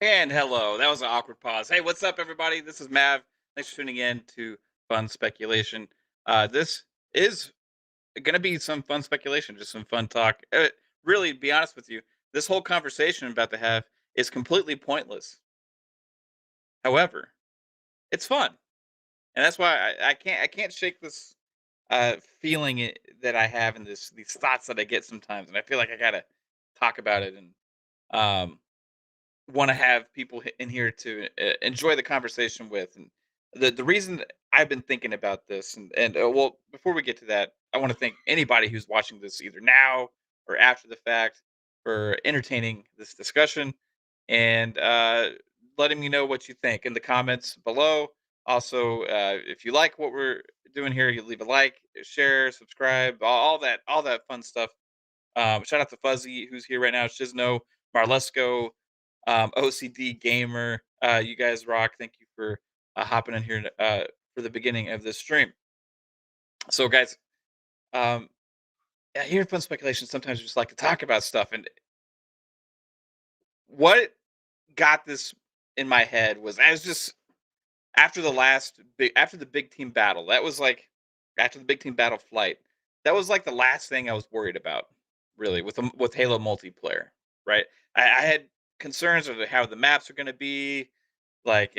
And hello. That was an awkward pause. Hey, what's up, everybody? This is Mav. Thanks for tuning in to Fun Speculation. This is going to be some fun speculation, just some fun talk. Really, to be honest with you, this whole conversation I'm about to have is completely pointless. However, it's fun, and that's why I can't shake this that I have and these thoughts that I get sometimes, and I feel like I gotta talk about it and um want to have people in here to enjoy the conversation with. And the reason that I've been thinking about this, and well, before we get to that, I want to thank anybody who's watching this either now or after the fact for entertaining this discussion and letting me know what you think in the comments below. Also, if you like what we're doing here, you leave a like, share, subscribe, all that fun stuff. Shout out to Fuzzy, who's here right now. Shizno, Marlesco, OCD Gamer. You guys rock. Thank you for hopping in here for the beginning of this stream. So, guys, um, yeah, here at Fun Speculation, sometimes we just like to talk about stuff. And what got this in my head was I was just after the big team battle. That was like after the big team battle flight. That was like the last thing I was worried about, really, with Halo multiplayer. Right? I had concerns of how the maps are going to be, like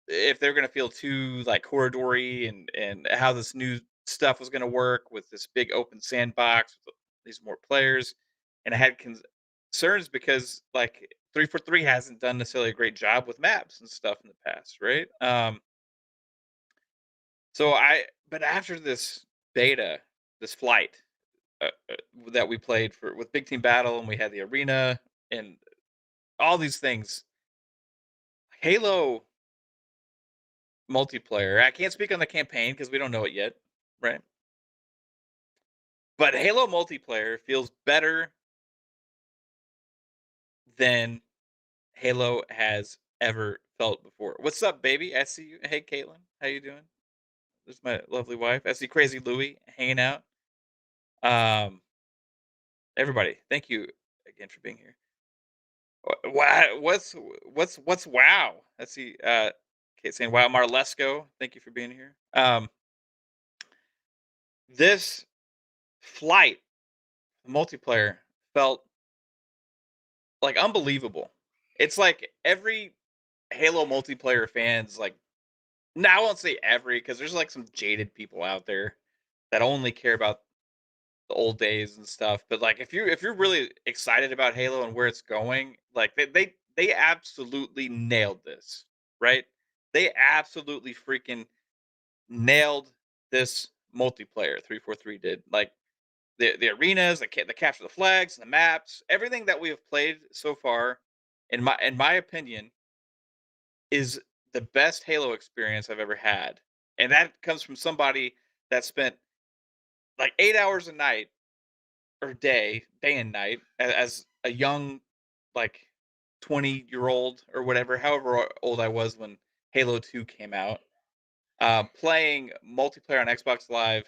if they're going to feel too like corridory, and how this new stuff was going to work with this big open sandbox with these more players. And I had concerns because like 343 hasn't done necessarily a great job with maps and stuff in the past, right? But after this beta, this flight that we played for with Big Team Battle, and we had the arena and all these things, Halo multiplayer. I can't speak on the campaign because we don't know it yet, right? But Halo multiplayer feels better than Halo has ever felt before. What's up, baby? I see you. Hey, Kaitlin, how you doing? There's my lovely wife. I see Crazy Louie hanging out. Um, everybody, thank you again for being here. Wow, what's wow? Let's see. Kate saying wow. Marlesco, thank you for being here. This flight multiplayer felt like unbelievable. It's like every Halo multiplayer fans like, now I won't say every, because there's like some jaded people out there that only care about the old days and stuff. But like if you're really excited about Halo and where it's going, like they absolutely nailed this, right? They absolutely freaking nailed this multiplayer. 343 did. Like the arenas, the capture the flags, the maps, everything that we have played so far, in my opinion, is the best Halo experience I've ever had. And that comes from somebody that spent like 8 hours a night or day and night as a young, like 20-year-old or whatever, however old I was when Halo 2 came out, playing multiplayer on Xbox Live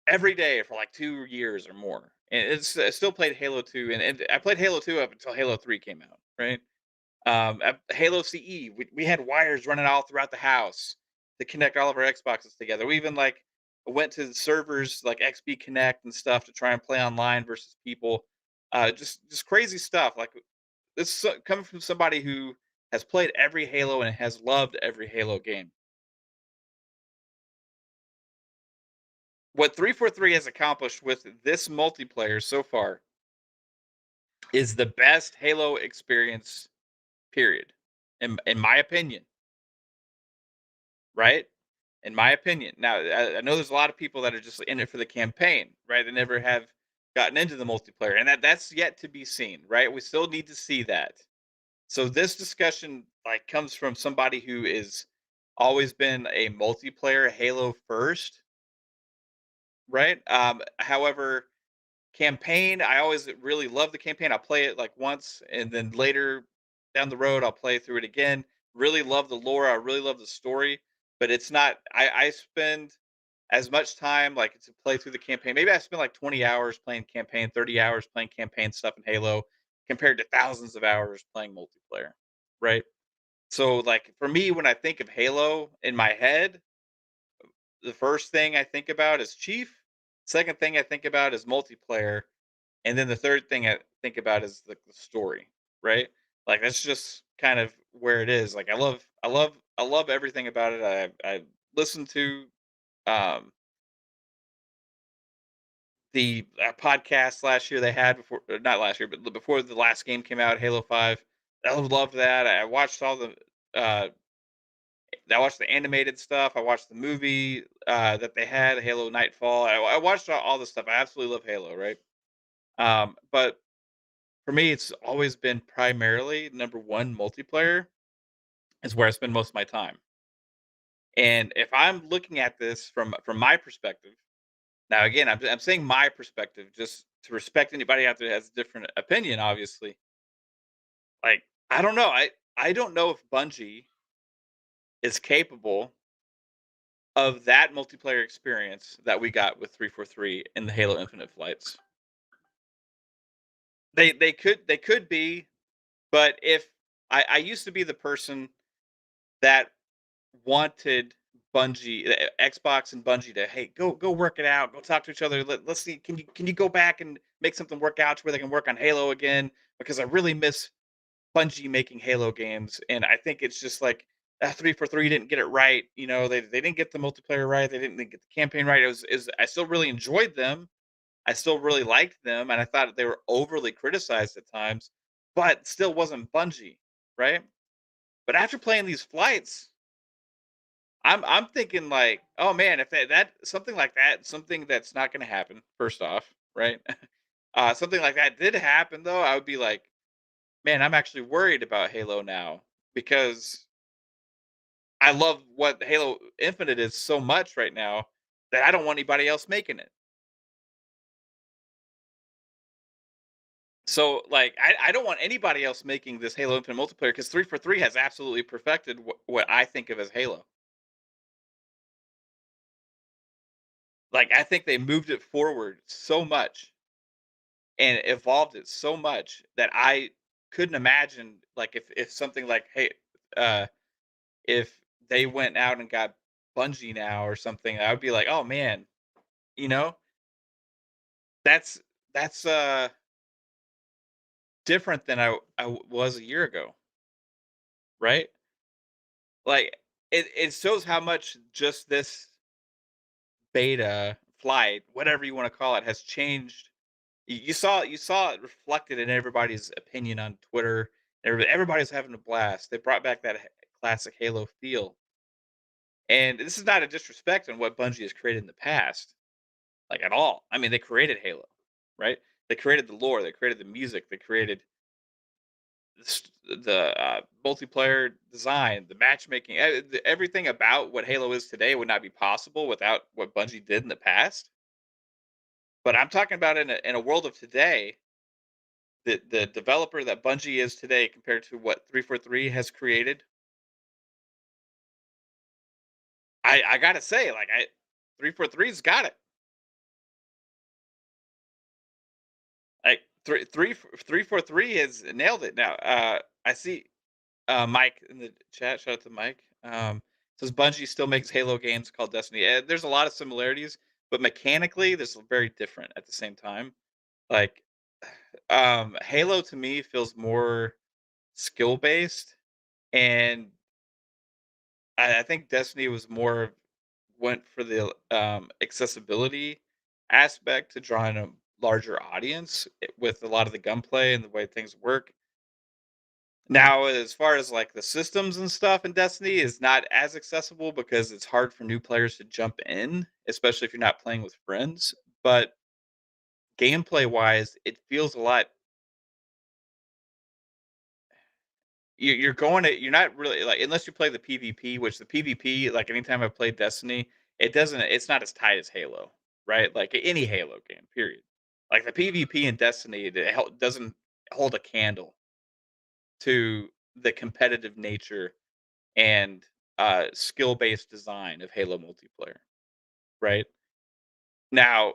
every day for like 2 years or more. And I still played Halo 2, and I played Halo 2 up until Halo 3 came out, right? Halo CE, we had wires running all throughout the house to connect all of our Xboxes together. We even like went to the servers like XB Connect and stuff to try and play online versus people. Just crazy stuff. Like this coming from somebody who has played every Halo and has loved every Halo game. What 343 has accomplished with this multiplayer so far is the best Halo experience, period. In my opinion, right? In my opinion. Now, I know there's a lot of people that are just in it for the campaign, right? They never have gotten into the multiplayer, and that's yet to be seen, right? We still need to see that. So this discussion like comes from somebody who is always been a multiplayer Halo first, right? However, campaign, I always really love the campaign. I'll play it like once, and then later down the road, I'll play through it again. Really love the lore. I really love the story, but it's not. I spend as much time like to play through the campaign. Maybe I spend like 20 hours playing campaign, 30 hours playing campaign stuff in Halo, compared to thousands of hours playing multiplayer. right? So, like, for me, when I think of Halo in my head, the first thing I think about is Chief. Second thing I think about is multiplayer, and then the third thing I think about is the story, right? Like that's just kind of where it is. Like I love everything about it. I listened to um the podcast last year they had before, not last year, but before the last game came out, Halo 5. I loved that. I watched all the uh I watched the animated stuff. I watched the movie that they had, Halo Nightfall. I watched all the stuff. I absolutely love Halo, right? But for me, it's always been primarily number one multiplayer is where I spend most of my time. And if I'm looking at this from my perspective, now again, I'm saying my perspective just to respect anybody out there that has a different opinion. Obviously, like I don't know, I don't know if Bungie is capable of that multiplayer experience that we got with 343 in the Halo Infinite flights. They could be, but if I used to be the person that wanted Bungie, Xbox and Bungie to, hey, go work it out, go talk to each other. Let's see, can you go back and make something work out to where they can work on Halo again? Because I really miss Bungie making Halo games, and I think it's just like 343 didn't get it right. You know, they didn't get the multiplayer right. They didn't get the campaign right. It was is I still really enjoyed them. I still really liked them, and I thought they were overly criticized at times, but still wasn't Bungie, right? But after playing these flights, I'm thinking like, oh man, if that something like that, something that's not going to happen. First off, right? Something like that did happen though. I would be like, man, I'm actually worried about Halo now because I love what Halo Infinite is so much right now that I don't want anybody else making it. So like, I don't want anybody else making this Halo Infinite multiplayer because 343 has absolutely perfected what I think of as Halo. Like I think they moved it forward so much and evolved it so much that I couldn't imagine like if something like hey if they went out and got Bungie now or something, I would be like, oh man, you know, that's that's different than was a year ago, right? Like it shows how much just this beta flight, whatever you want to call it, has changed. You saw it reflected in everybody's opinion on Twitter. Everybody's having a blast. They brought back that classic Halo feel. And this is not a disrespect on what Bungie has created in the past, like at all. I mean, they created Halo, right? They created the lore, they created the music, they created the multiplayer design, the matchmaking, everything about what Halo is today would not be possible without what Bungie did in the past. But I'm talking about in a world of today, the developer that Bungie is today compared to what 343 has created. I gotta say, like 343's got it. Like 343 has nailed it. Now, I see Mike in the chat. Shout out to Mike. Says Bungie still makes Halo games called Destiny. There's a lot of similarities, but mechanically, there's very different at the same time. Like, Halo to me feels more skill based, and I think Destiny was more went for the accessibility aspect to draw in a larger audience with a lot of the gunplay and the way things work. Now, as far as like the systems and stuff in Destiny is not as accessible because it's hard for new players to jump in, especially if you're not playing with friends. But gameplay wise, it feels a lot. You're going to, you're not really like, unless you play the PvP, which the PvP, like anytime I've played Destiny, it's not as tight as Halo, right? Like any Halo game, period. Like the PvP in Destiny, doesn't hold a candle to the competitive nature and skill-based design of Halo multiplayer, right? Now,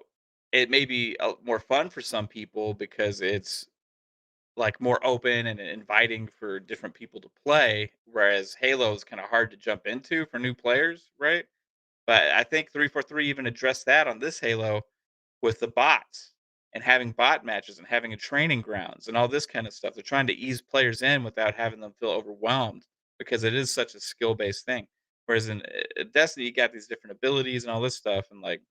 it may be more fun for some people because it's like more open and inviting for different people to play, whereas Halo is kind of hard to jump into for new players, right? But I think 343 even addressed that on this Halo with the bots and having bot matches and having a training grounds and all this kind of stuff. They're trying to ease players in without having them feel overwhelmed because it is such a skill based thing. Whereas in Destiny, you got these different abilities and all this stuff, and like,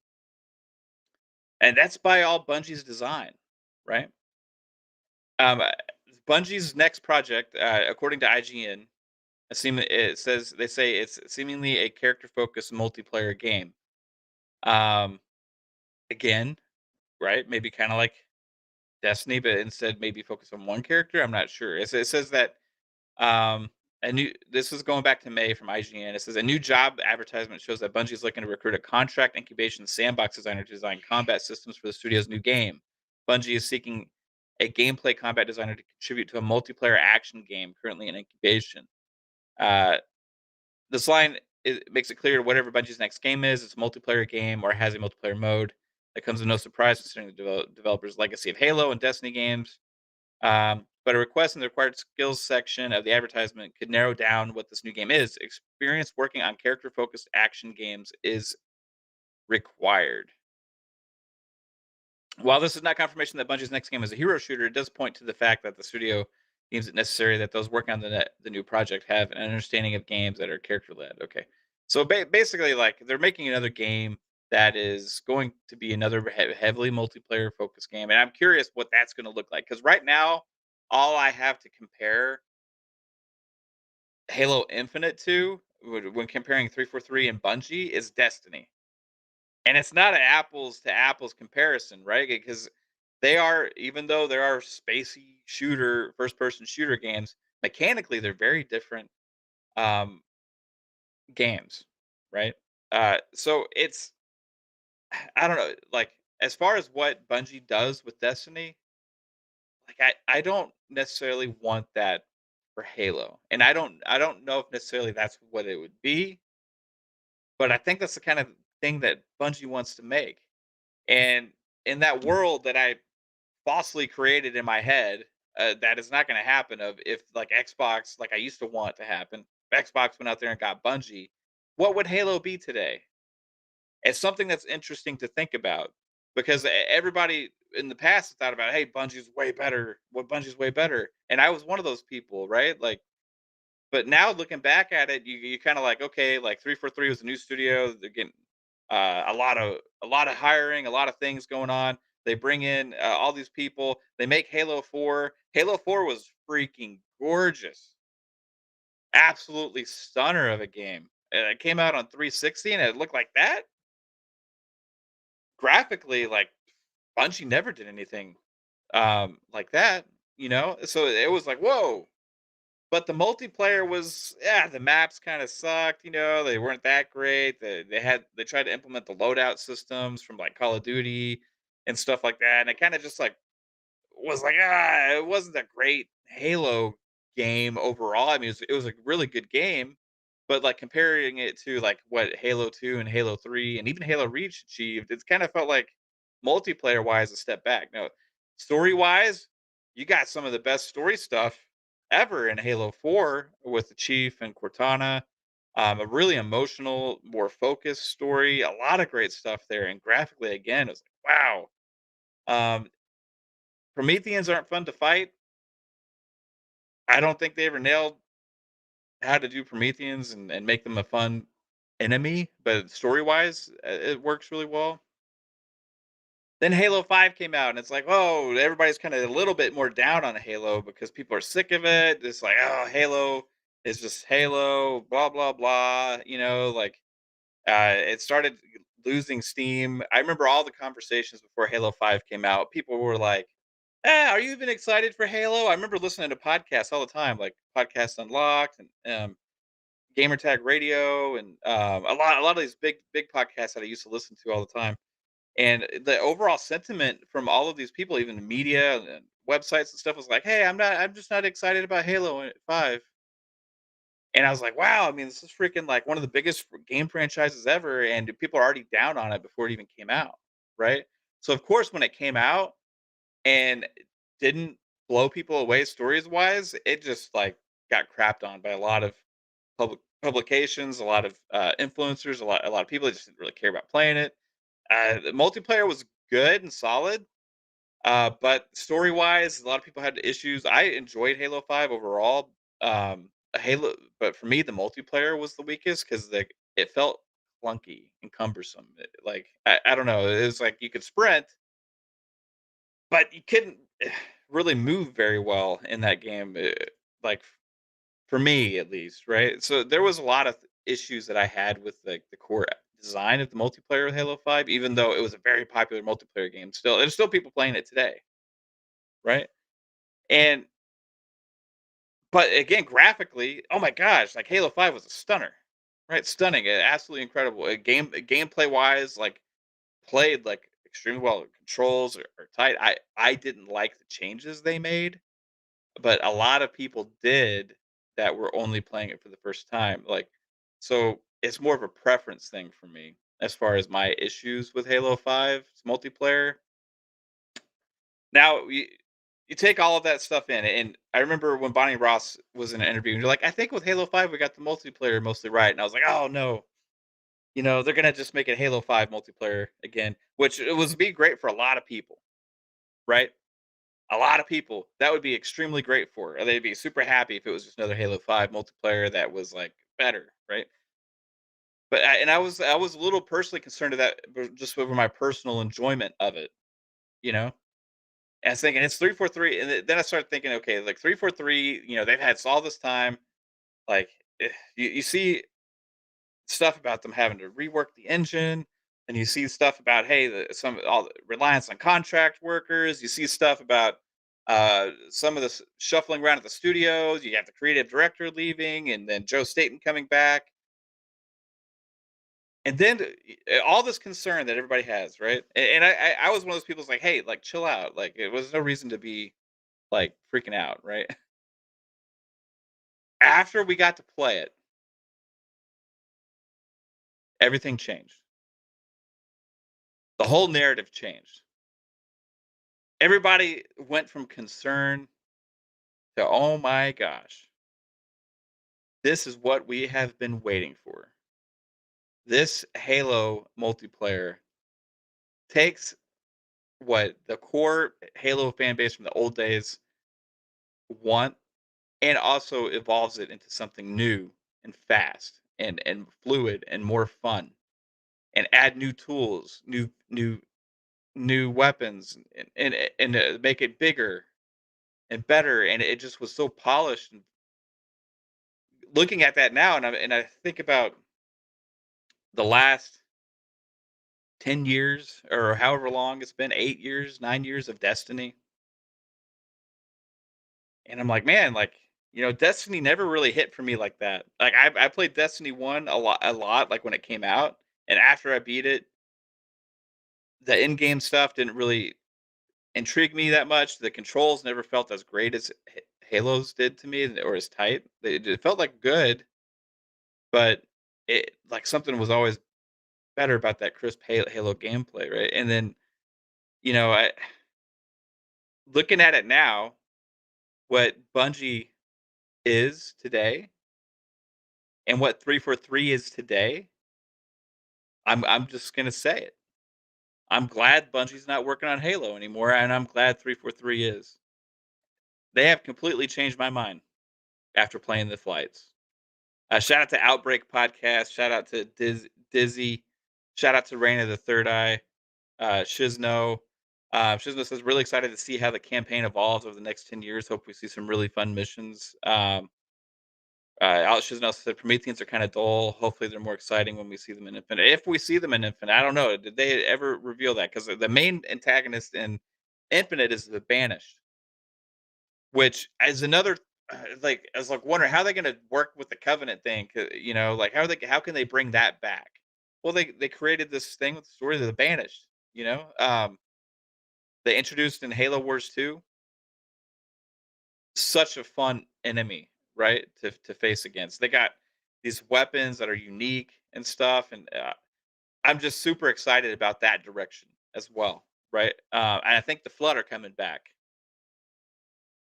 and that's by all Bungie's design, right? Um, uh, Bungie's next project, according to IGN, it says they say it's seemingly a character-focused multiplayer game. Um, again, right? Maybe kind of like Destiny, but instead maybe focus on one character. I'm not sure. It says that a new. This is going back to May from IGN. It says a new job advertisement shows that Bungie is looking to recruit a contract incubation sandbox designer to design combat systems for the studio's new game. Bungie is seeking a gameplay combat designer to contribute to a multiplayer action game currently in incubation. Uh, this line makes it clear whatever Bungie's next game is, it's a multiplayer game or has a multiplayer mode. That comes as no surprise considering the developer's legacy of Halo and Destiny games. But a request in the required skills section of the advertisement could narrow down what this new game is. Experience working on character focused action games is required. While this is not confirmation that Bungie's next game is a hero shooter, it does point to the fact that the studio deems it necessary that those working on the new project have an understanding of games that are character led. Okay, so basically, like they're making another game that is going to be another heavily multiplayer focused game, and I'm curious what that's going to look like because right now, all I have to compare Halo Infinite to when comparing 343 and Bungie is Destiny. And it's not an apples to apples comparison, right? Because they are, even though there are spacey shooter, first person shooter games, mechanically they're very different um, games, right? So it's, I don't know, like as far as what Bungie does with Destiny, like I don't necessarily want that for Halo, and I don't know if necessarily that's what it would be, but I think that's the kind of thing that Bungie wants to make. And in that world that I falsely created in my head, that is not going to happen. Of if like Xbox, like I used to want to happen, if Xbox went out there and got Bungie, what would Halo be today? It's something that's interesting to think about because everybody in the past thought about, hey, Bungie's way better. What Bungie's way better, and I was one of those people, right? Like, but now looking back at it, you kind of like, okay, like 343 was a new studio. They're getting a lot of hiring, a lot of things going on. They bring in all these people. They make Halo 4. Halo 4 was freaking gorgeous, absolutely stunner of a game. It came out on 360 and it looked like that. Graphically, like Bungie never did anything like that, So it was like, whoa. But the multiplayer was, yeah, the maps kind of sucked, they weren't that great. They tried to implement the loadout systems from like Call of Duty and stuff like that. And it kind of just like was like, it wasn't a great Halo game overall. I mean, it was a really good game, but like comparing it to like what Halo 2 and Halo 3 and even Halo Reach achieved, it's kind of felt like multiplayer wise a step back. No, story wise, you got some of the best story stuff ever in Halo 4 with the Chief and Cortana. A really emotional, more focused story, a lot of great stuff there. And graphically, again, it was like, wow. Um, Prometheans aren't fun to fight. I don't think they ever nailed how to do Prometheans and make them a fun enemy, but story wise, it works really well. Then Halo 5 came out, and it's like, oh, everybody's kind of a little bit more down on Halo because people are sick of it. It's like, oh, Halo is just Halo, blah, blah, blah. Like it started losing steam. I remember all the conversations before Halo 5 came out. People were like, are you even excited for Halo? I remember listening to podcasts all the time, like Podcast Unlocked and Gamertag Radio, and a lot of these big podcasts that I used to listen to all the time. And the overall sentiment from all of these people, even the media and websites and stuff, was like, "Hey, I'm just not excited about Halo 5." And I was like, "Wow, I mean, this is freaking like one of the biggest game franchises ever, and people are already down on it before it even came out, right?" So of course, when it came out and didn't blow people away stories wise, it just like got crapped on by a lot of publications, a lot of influencers, a lot of people that just didn't really care about playing it. The multiplayer was good and solid, but story wise, a lot of people had issues. I enjoyed Halo 5 overall. Halo, but for me, the multiplayer was the weakest because it felt clunky and cumbersome. Like I don't know, it was like you could sprint, but you couldn't really move very well in that game. Like for me, at least, right? So there was a lot of issues that I had with the core design of the multiplayer of Halo 5, even though it was a very popular multiplayer game. Still, there's still people playing it today, right? And but again, graphically, oh my gosh, like Halo 5 was a stunner, right? Stunning, absolutely incredible. Gameplay wise, like played like extremely well. Controls are tight. I didn't like the changes they made, but a lot of people did that were only playing it for the first time. Like, so it's more of a preference thing for me as far as my issues with Halo 5's multiplayer. Now you take all of that stuff in, and I remember when Bonnie Ross was in an interview, and you're like, I think with Halo 5 we got the multiplayer mostly right, and I was like, oh no, they're gonna just make it Halo 5 multiplayer again, which it was be great for a lot of people, right? A lot of people that would be extremely great for. They'd be super happy if it was just another Halo 5 multiplayer that was like better, right? But I was a little personally concerned of that, just over my personal enjoyment of it, you know. And I was thinking it's 343, and then I started thinking, okay, like 343, they've had all this time. Like you see stuff about them having to rework the engine, and you see stuff about hey, some all the reliance on contract workers. You see stuff about some of the shuffling around at the studios. You have the creative director leaving, and then Joe Staten coming back, and then all this concern that everybody has, right? And I was one of those people who's like, hey, like chill out. Like it was no reason to be like freaking out, right? After we got to play it, everything changed. The whole narrative changed. Everybody went from concern to, "Oh my gosh, this is what we have been waiting for." This Halo multiplayer takes what the core Halo fan base from the old days want and also evolves it into something new and fast and fluid and more fun and add new tools, new weapons and make it bigger and better, and it just was so polished. And looking at that now, and I think about the last 10 years or however long it's been, 8 years, 9 years of Destiny, and I'm like, man, like Destiny never really hit for me like that. Like I played Destiny 1 a lot, like when it came out, and after I beat it, the in game stuff didn't really intrigue me that much. The controls never felt as great as Halo's did to me, or as tight. It felt like good, but it like something was always better about that crisp Halo gameplay, right? And then, I looking at it now, what Bungie is today and what 343 is today, I'm just gonna say it. I'm glad Bungie's not working on Halo anymore, and I'm glad 343 is. They have completely changed my mind after playing the flights. Shout out to Outbreak Podcast. Shout out to Dizzy. Shout out to Rain of the Third Eye. Shizno. Shizno says, really excited to see how the campaign evolves over the next 10 years. Hope we see some really fun missions. Alex Shizno said, Prometheans are kind of dull. Hopefully, they're more exciting when we see them in Infinite. If we see them in Infinite, I don't know. Did they ever reveal that? Because the main antagonist in Infinite is the Banished, which is another. Like, I was like wondering how they're going to work with the Covenant thing. Like how can they bring that back? Well, they created this thing with the story of the Banished. They introduced in Halo Wars 2 such a fun enemy, right? To face against. They got these weapons that are unique and stuff, and I'm just super excited about that direction as well, right? And I think the Flood are coming back.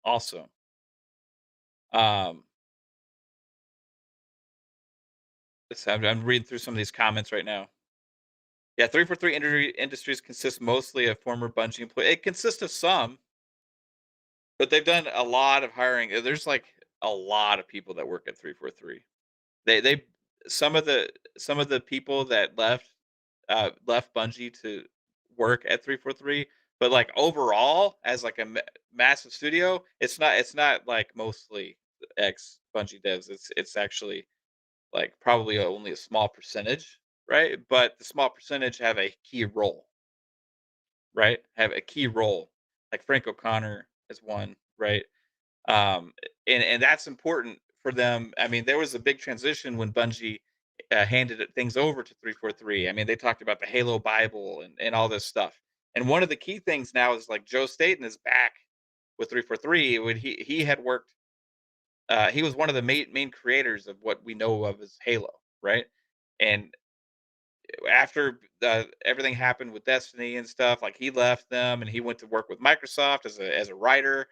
also. Um, I'm reading through some of these comments right now. Yeah, 343 Industries consists mostly of former Bungie employees. It consists of some, but they've done a lot of hiring. There's like a lot of people that work at 343. They some of the people that left Bungie to work at 343, but like overall as like a massive studio, it's not like mostly ex Bungie devs. It's actually like probably only a small percentage, right? But the small percentage have a key role, right? Have a key role. Like Frank O'Connor is one, right? Um, and that's important for them. I mean, there was a big transition when Bungie handed things over to 343. I mean, they talked about the Halo Bible and all this stuff. And one of the key things now is like Joe Staten is back with 343. When he had worked, he was one of the main creators of what we know of as Halo, right? And after everything happened with Destiny and stuff, like he left them and he went to work with Microsoft as a writer,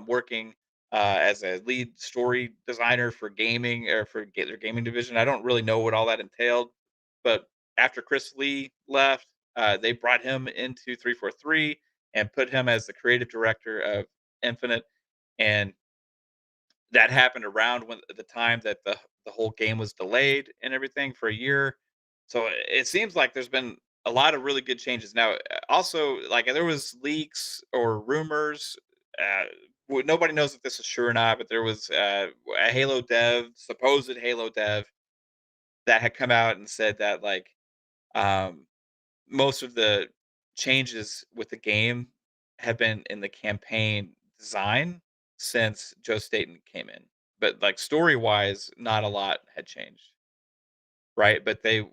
working as a lead story designer for gaming or for their gaming division. I don't really know what all that entailed, but after Chris Lee left, they brought him into 343 and put him as the creative director of Infinite, and that happened around when the time that the whole game was delayed and everything for a year. So it seems like there's been a lot of really good changes. Now, also like there was leaks or rumors. Nobody knows if this is true or not, but there was a Halo dev, supposed Halo dev, that had come out and said that like um, most of the changes with the game have been in the campaign design since Joe Staten came in. But like story wise, not a lot had changed, right? But they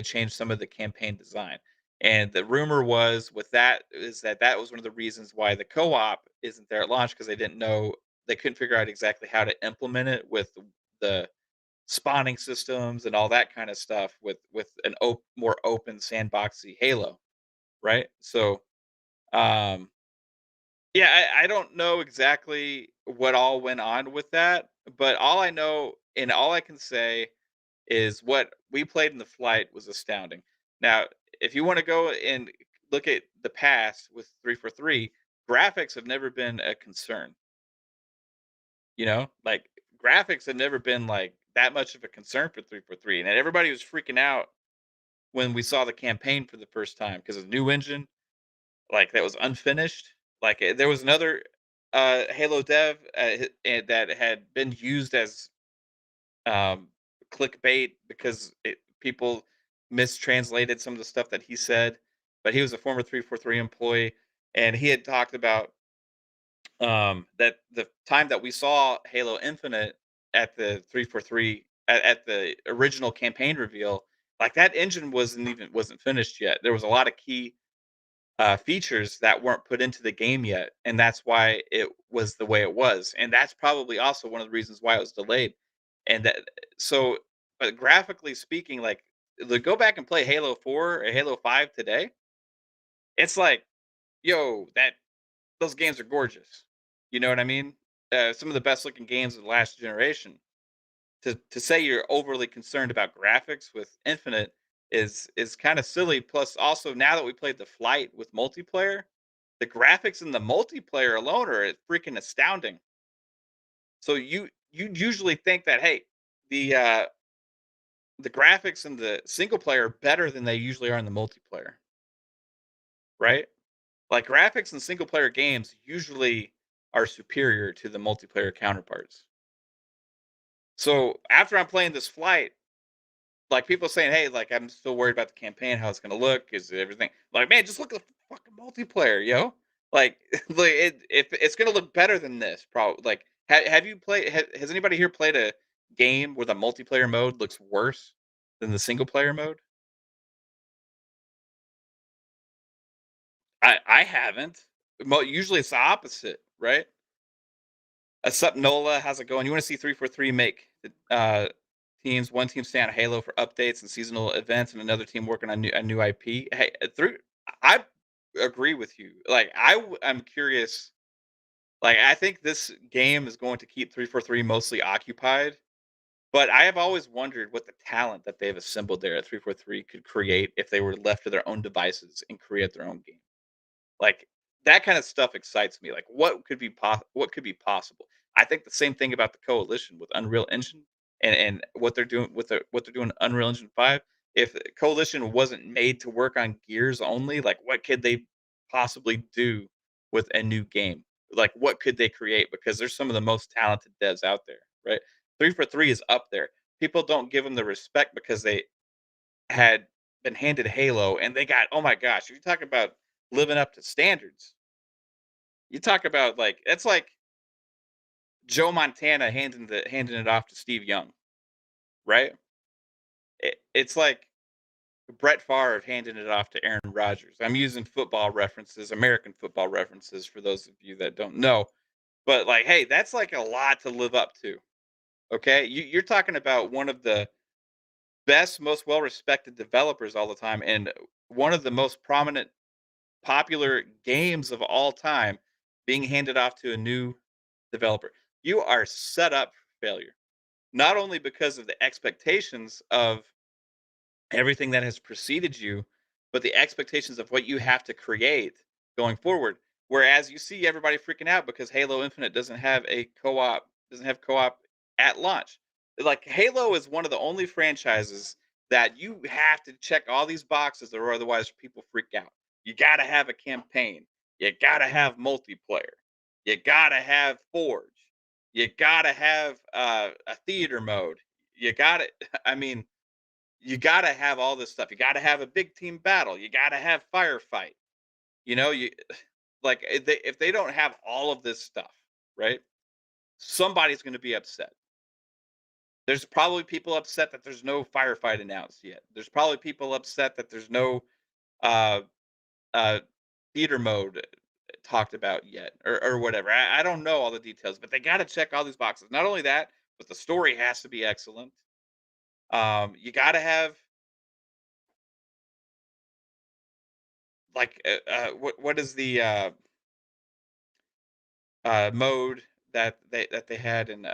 changed some of the campaign design. And the rumor was with that is that that was one of the reasons why the co-op isn't there at launch, because they didn't know, they couldn't figure out exactly how to implement it with the spawning systems and all that kind of stuff with an more open sandboxy Halo, right? So, um, yeah, I don't know exactly what all went on with that, but all I know and all I can say is what we played in the flight was astounding. Now, if you want to go and look at the past with 343, graphics have never been a concern. You know, like graphics have never been like that much of a concern for 343, and everybody was freaking out when we saw the campaign for the first time because of the new engine, like that was unfinished. Like there was another Halo dev that had been used as um, clickbait because people mistranslated some of the stuff that he said. But he was a former 343 employee, and he had talked about that the time that we saw Halo Infinite at the 343 at the original campaign reveal, like that engine wasn't finished yet. There was a lot of key features that weren't put into the game yet, and that's why it was the way it was. And that's probably also one of the reasons why it was delayed. And that so, but graphically speaking, like go back and play Halo 4 or Halo 5 today, it's like, yo, that those games are gorgeous. You know what I mean? Some of the best looking games of the last generation. To say you're overly concerned about graphics with Infinite is kind of silly. Plus, also now that we played the flight with multiplayer, the graphics in the multiplayer alone are freaking astounding. So you usually think that hey, the uh, the graphics in the single player are better than they usually are in the multiplayer, right? Like graphics in single player games usually are superior to the multiplayer counterparts. So after I'm playing this flight, like people saying, "Hey, like I'm still worried about the campaign, how it's gonna look, is everything?" Like, man, just look at the fucking multiplayer, yo. Like, like if it's gonna look better than this, probably. Like, have you played? Has anybody here played a game where the multiplayer mode looks worse than the single player mode? I haven't. Usually it's the opposite, right? What's up, Nola? How's it going? You want to see 343 make teams? One team stay on Halo for updates and seasonal events, and another team working on a new IP. Hey, I agree with you. Like I'm curious Like, I think this game is going to keep 343 mostly occupied, but I have always wondered what the talent that they've assembled there at 343 could create if they were left to their own devices and create their own game. Like, that kind of stuff excites me. Like, what could be possible? I think the same thing about the Coalition with Unreal Engine and what they're doing with what they're doing in Unreal Engine 5. If the Coalition wasn't made to work on gears only, like what could they possibly do with a new game? Like what could they create? Because there's some of the most talented devs out there, right? 343 is up there. People don't give them the respect because they had been handed Halo and they got, oh my gosh, you talk about living up to standards. You talk about like it's like Joe Montana handing it off to Steve Young, right? It's like Brett Favre handing it off to Aaron Rodgers. I'm using football references, American football references for those of you that don't know. But like, hey, that's like a lot to live up to. Okay, you're talking about one of the best, most well-respected developers all the time, and one of the most prominent popular games of all time being handed off to a new developer. You are set up for failure. Not only because of the expectations of everything that has preceded you, but the expectations of what you have to create going forward. Whereas you see everybody freaking out because Halo Infinite doesn't have co-op at launch. Like Halo is one of the only franchises that you have to check all these boxes or otherwise people freak out. You got to have a campaign. You got to have multiplayer. You got to have Forge. You got to have a theater mode. You got to I mean you gotta have all this stuff. You gotta have a big team battle. You gotta have firefight. You know, you like if they don't have all of this stuff, right? Somebody's going to be upset. There's probably people upset that there's no firefight announced yet. There's probably people upset that there's no uh uh theater mode talked about yet or whatever. I don't know all the details, but they got to check all these boxes. Not only that, but the story has to be excellent. You got to have like what is the mode that they had and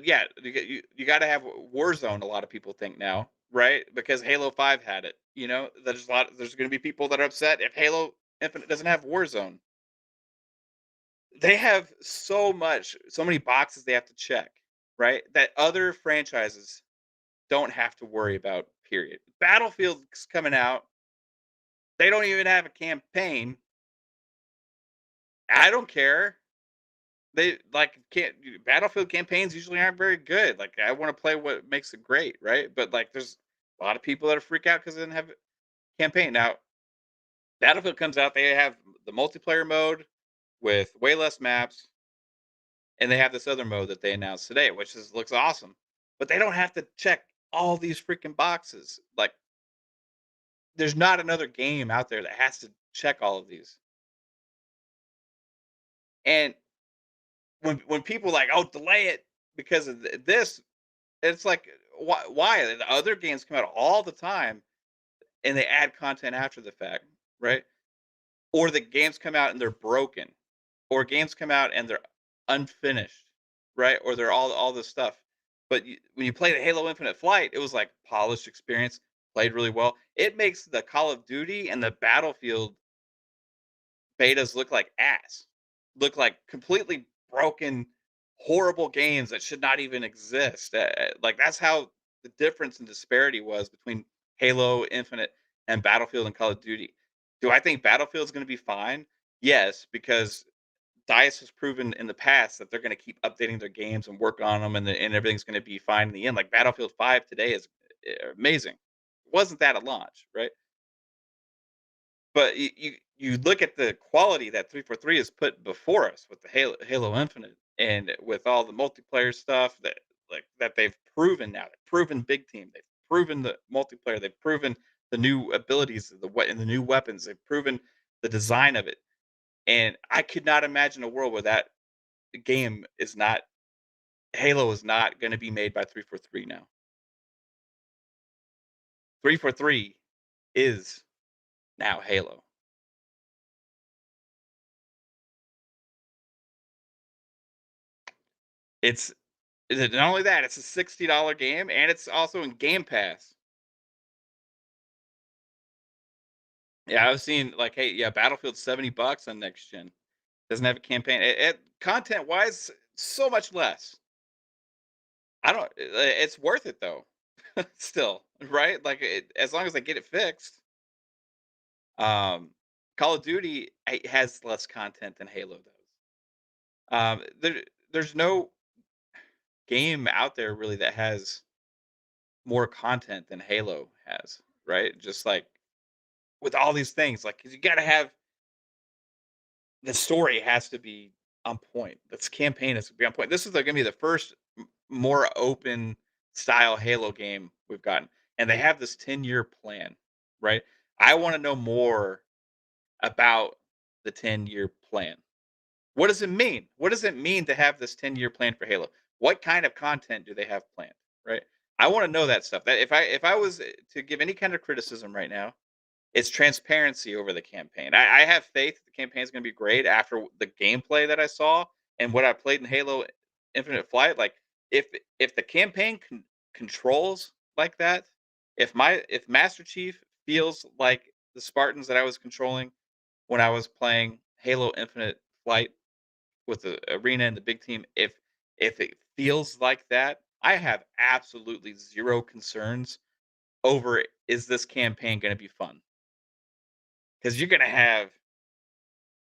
yeah you got to have Warzone. A lot of people think now, right? Because Halo 5 had it. You know, there's going to be people that are upset if Halo Infinite doesn't have Warzone. They have so many boxes they have to check, right? That other franchises don't have to worry about, period. Battlefield's coming out. They don't even have a campaign. I don't care. They like can't Battlefield campaigns usually aren't very good. Like I want to play what makes it great, right? But like there's a lot of people that are freak out because they didn't have a campaign. Now Battlefield comes out, they have the multiplayer mode with way less maps, and they have this other mode that they announced today, which is looks awesome. But they don't have to check all these freaking boxes. Like there's not another game out there that has to check all of these. And when people like, oh, delay it because of this, it's like, why? The other games come out all the time, and they add content after the fact, right? Or the games come out and they're broken, or games come out and they're unfinished, right? Or they're all this stuff. But when you play the Halo Infinite Flight, it was like polished experience, played really well. It makes the Call of Duty and the Battlefield betas look like ass, look like completely broken, horrible games that should not even exist. Like that's how the difference and disparity was between Halo Infinite and Battlefield and Call of Duty. Do I think Battlefield's going to be fine? Yes, because Dice has proven in the past that they're going to keep updating their games and work on them, and everything's going to be fine in the end. Like Battlefield 5 today is amazing. It wasn't that at launch, right? But you look at the quality that 343 has put before us with the Halo Infinite and with all the multiplayer stuff that like that they've proven now. They've proven big team. They've proven the multiplayer. They've proven the new abilities of and the new weapons. They've proven the design of it. And I could not imagine a world where that game is not Halo is not going to be made by 343 now. 343 is now Halo. It's not only that, it's a $60 game, and it's also in Game Pass. Yeah, I've seen like, hey, yeah, Battlefield's $70 on next gen. Doesn't have a campaign. Content wise, so much less. I don't. It's worth it though. Still, right? Like, as long as I get it fixed. Um, Call of Duty has less content than Halo does. There's no game out there really that has more content than Halo has, right? Just like with all these things, like 'cause you got to have the story has to be on point. This campaign has to be on point. This is going to be the first more open style Halo game we've gotten, and they have this 10-year plan, right? I want to know more about the 10-year plan. What does it mean? What does it mean to have this 10-year plan for Halo? What kind of content do they have planned, right? I want to know that stuff. That if I was to give any kind of criticism right now, it's transparency over the campaign. I have faith the campaign is going to be great after the gameplay that I saw and what I played in Halo Infinite Flight. Like if the campaign controls like that, if Master Chief feels like the Spartans that I was controlling when I was playing Halo Infinite Flight with the arena and the big team, if it feels like that, I have absolutely zero concerns over is this campaign going to be fun? Because you're going to have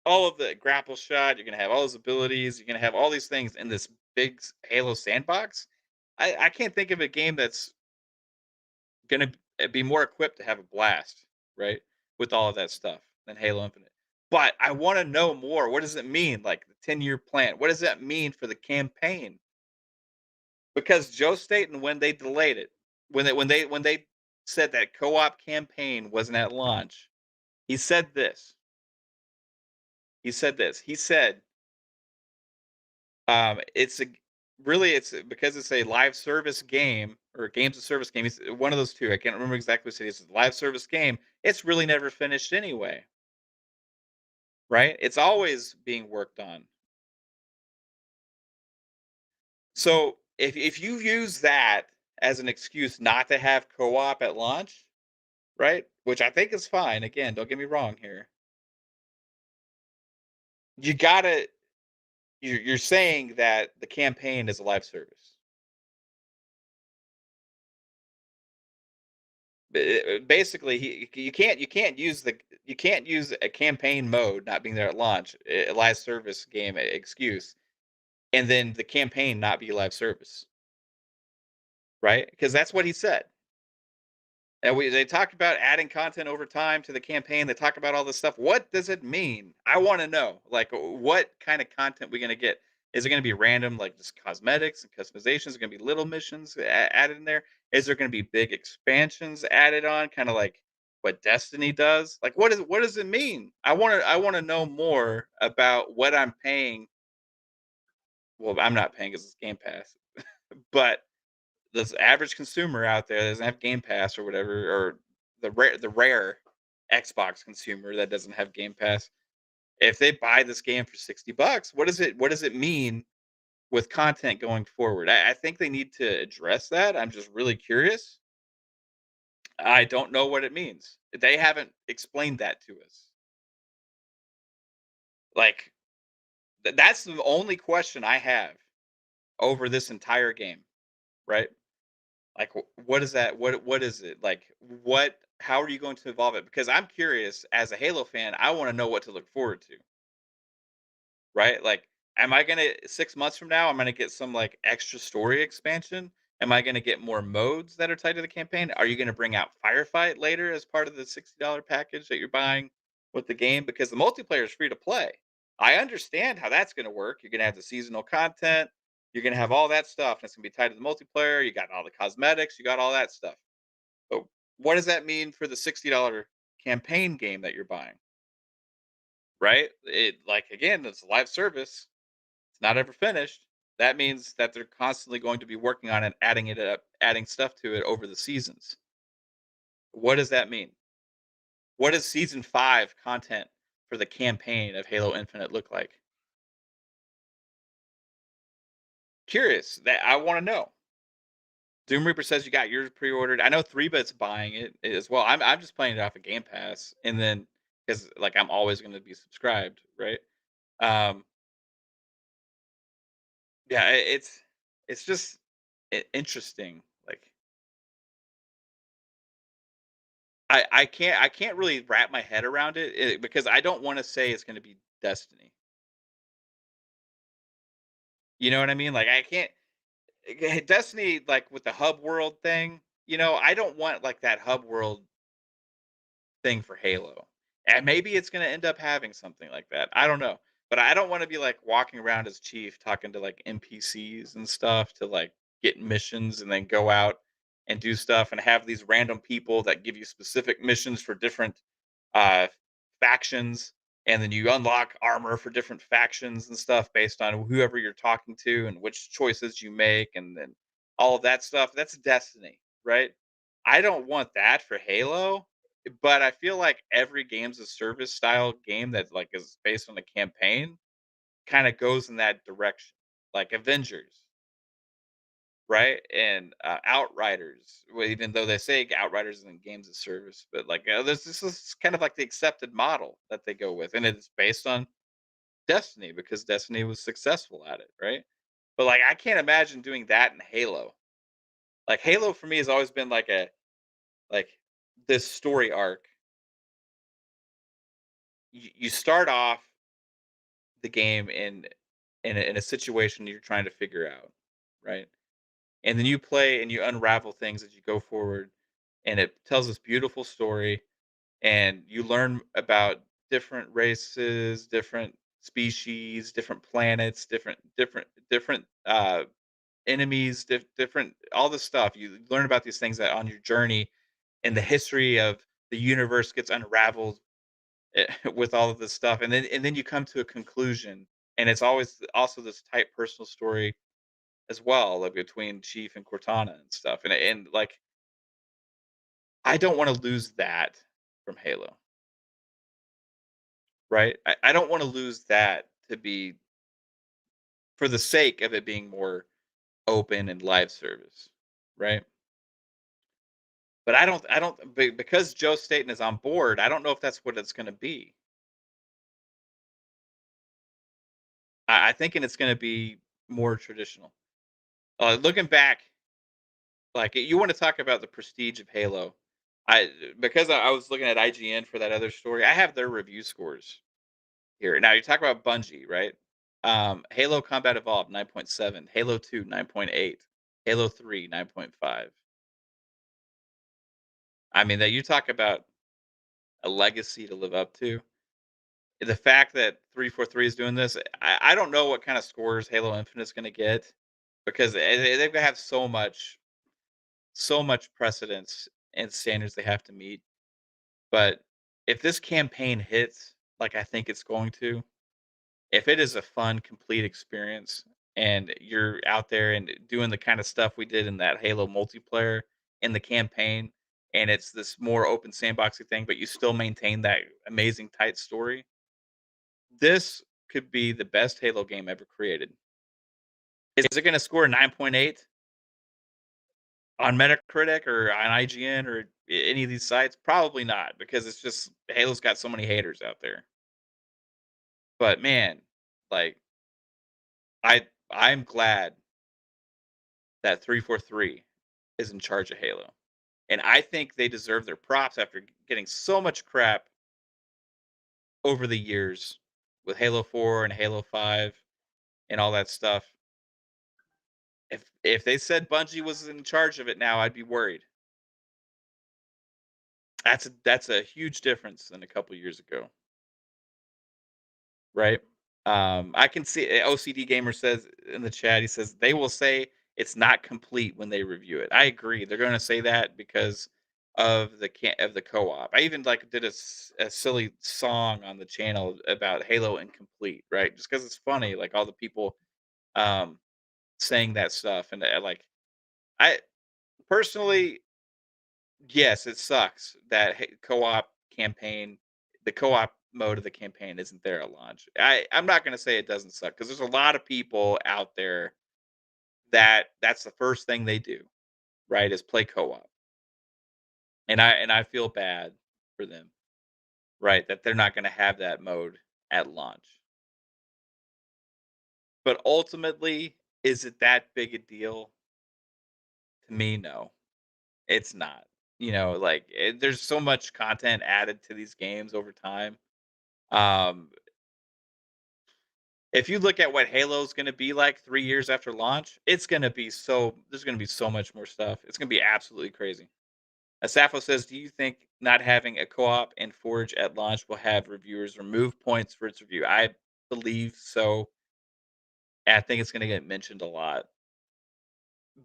all of the grapple shot, you're going to have all those abilities, you're going to have all these things in this big Halo sandbox. I can't think of a game that's going to be more equipped to have a blast, right? With all of that stuff than Halo Infinite. But I want to know more. What does it mean? Like the 10-year plan. What does that mean for the campaign? Because Joe Staten, when they delayed it, when they said that co-op campaign wasn't at launch, he said this. He said this. He said, it's a really it's because it's a live service game or games of service game. It's one of those two. I can't remember exactly what it is. It's a live service game. It's really never finished anyway, right? It's always being worked on. So if you use that as an excuse not to have co-op at launch, right? Which I think is fine. Again, don't get me wrong here. You gotta you're saying that the campaign is a live service. Basically, you can't use a campaign mode not being there at launch, a live service game excuse, and then the campaign not be live service, right? Because that's what he said. And they talked about adding content over time to the campaign. They talk about all this stuff. What does it mean? I want to know. Like, what kind of content we going to get? Is it going to be random, like just cosmetics and customizations? Is it going to be little missions added in there? Is there going to be big expansions added on, kind of like what Destiny does? Like, what does it mean? I want to know more about what I'm paying. Well, I'm not paying because it's Game Pass, but this average consumer out there that doesn't have Game Pass or whatever, or the rare Xbox consumer that doesn't have Game Pass, if they buy this game for $60, what does it mean with content going forward? I think they need to address that. I'm just really curious. I don't know what it means. They haven't explained that to us. Like that's the only question I have over this entire game, right? Like, what is that? What is it? Like, what how are you going to evolve it? Because I'm curious as a Halo fan, I wanna know what to look forward to, right? Like, am I gonna 6 months from now, I'm gonna get some, like, extra story expansion? Am I gonna get more modes that are tied to the campaign? Are you gonna bring out Firefight later as part of the $60 package that you're buying with the game? Because the multiplayer is free to play. I understand how that's gonna work. You're gonna have the seasonal content, you're gonna have all that stuff, and it's gonna be tied to the multiplayer, you got all the cosmetics, you got all that stuff. But what does that mean for the $60 campaign game that you're buying? Right? It like again, it's a live service. It's not ever finished. That means that they're constantly going to be working on it, adding it up, adding stuff to it over the seasons. What does that mean? What does season 5 content for the campaign of Halo Infinite look like? curious that I want to know. Doom Reaper says you got yours pre-ordered. I know 3-Bit's buying it as well. I'm just playing it off of Game Pass, and then because like I'm always going to be subscribed, right? Um, yeah, it's just interesting. Like I can't really wrap my head around it, because I don't want to say it's going to be Destiny. You know what I mean? Like I can't Destiny like with the hub world thing. I don't want like that hub world thing for Halo. And maybe it's gonna end up having something like that. I don't know. But I don't want to be like walking around as chief talking to like NPCs and stuff to like get missions and then go out and do stuff and have these random people that give you specific missions for different uh factions, and then you unlock armor for different factions and stuff based on whoever you're talking to and which choices you make, and then all of that stuff. That's Destiny, right? I don't want that for Halo, but I feel like every games of service style game that like is based on a campaign kind of goes in that direction, like Avengers, right? And Outriders. Well, even though they say Outriders isn't games of service, but like this is kind of like the accepted model that they go with, and it's based on Destiny because Destiny was successful at it, right? But like I can't imagine doing that in Halo. Like Halo for me has always been like a like this story arc. You start off the game in a situation you're trying to figure out, right? And then you play and you unravel things as you go forward, and it tells this beautiful story, and you learn about different races, different species, different planets, different enemies, different all this stuff. You learn about these things that on your journey, and the history of the universe gets unraveled with all of this stuff, and then you come to a conclusion, and it's always also this tight personal story as well, like between Chief and Cortana and stuff, and like I don't want to lose that from Halo, right? I don't want to lose that to be for the sake of it being more open and live service, right? But because Joe Staten is on board. I don't know if that's what it's going to be. I thinking it's going to be more traditional. Looking back, like, you wanna talk about the prestige of Halo. Because I was looking at IGN for that other story, I have their review scores here. Now you talk about Bungie, right? Halo Combat Evolved, 9.7, Halo 2, 9.8, Halo 3, 9.5. I mean, that you talk about a legacy to live up to. The fact that 343 is doing this, I don't know what kind of scores Halo Infinite's gonna get because they're gonna have so much precedence and standards they have to meet. But if this campaign hits like I think it's going to, if it is a fun, complete experience and you're out there and doing the kind of stuff we did in that Halo multiplayer in the campaign, and it's this more open sandboxy thing, but you still maintain that amazing tight story, this could be the best Halo game ever created. Is it going to score 9.8 on Metacritic or on IGN or any of these sites? Probably not, because it's just Halo's got so many haters out there. But man, like I'm glad that 343 is in charge of Halo. And I think they deserve their props after getting so much crap over the years with Halo 4 and Halo 5 and all that stuff. If they said Bungie was in charge of it now, I'd be worried. That's a huge difference than a couple years ago, right? I can see OCD Gamer says in the chat, he says they will say it's not complete when they review it. I agree. They're going to say that because of the co-op. I even like did a silly song on the channel about Halo Incomplete, right? Just because it's funny, like all the people um, saying that stuff, and like I personally, yes, it sucks that co-op campaign, the co-op mode of the campaign isn't there at launch. I'm not gonna say it doesn't suck because there's a lot of people out there that's the first thing they do, right? Is play co-op. And I feel bad for them, right? That they're not gonna have that mode at launch. But ultimately, is it that big a deal? To me, no. It's not. Like, there's so much content added to these games over time. Um, if you look at what Halo's gonna be like 3 years after launch, it's gonna be there's gonna be so much more stuff. It's gonna be absolutely crazy. Asafo says, "Do you think not having a co-op and Forge at launch will have reviewers remove points for its review?" I believe so. I think it's gonna get mentioned a lot.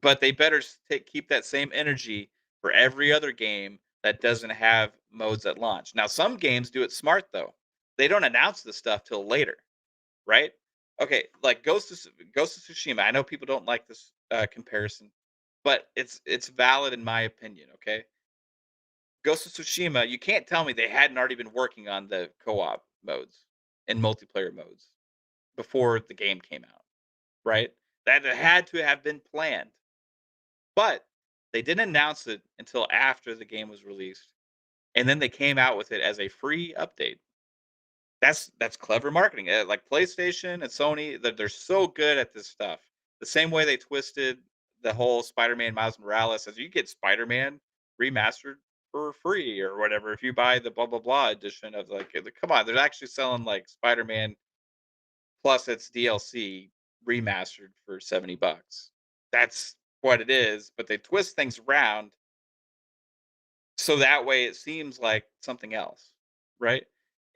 But they better keep that same energy for every other game that doesn't have modes at launch. Now, some games do it smart though. They don't announce this stuff till later, right? Okay, like Ghost of Tsushima. I know people don't like this comparison, but it's valid in my opinion. Okay, Ghost of Tsushima. You can't tell me they hadn't already been working on the co-op modes and multiplayer modes before the game came out, right? That had to have been planned. But they didn't announce it until after the game was released, and then they came out with it as a free update. That's clever marketing. Like PlayStation and Sony, they're so good at this stuff. The same way they twisted the whole Spider-Man Miles Morales, as you get Spider-Man remastered for free or whatever if you buy the blah blah blah edition of come on, they're actually selling like Spider-Man plus its DLC remastered for $70. That's what it is, but they twist things around so that way it seems like something else, right?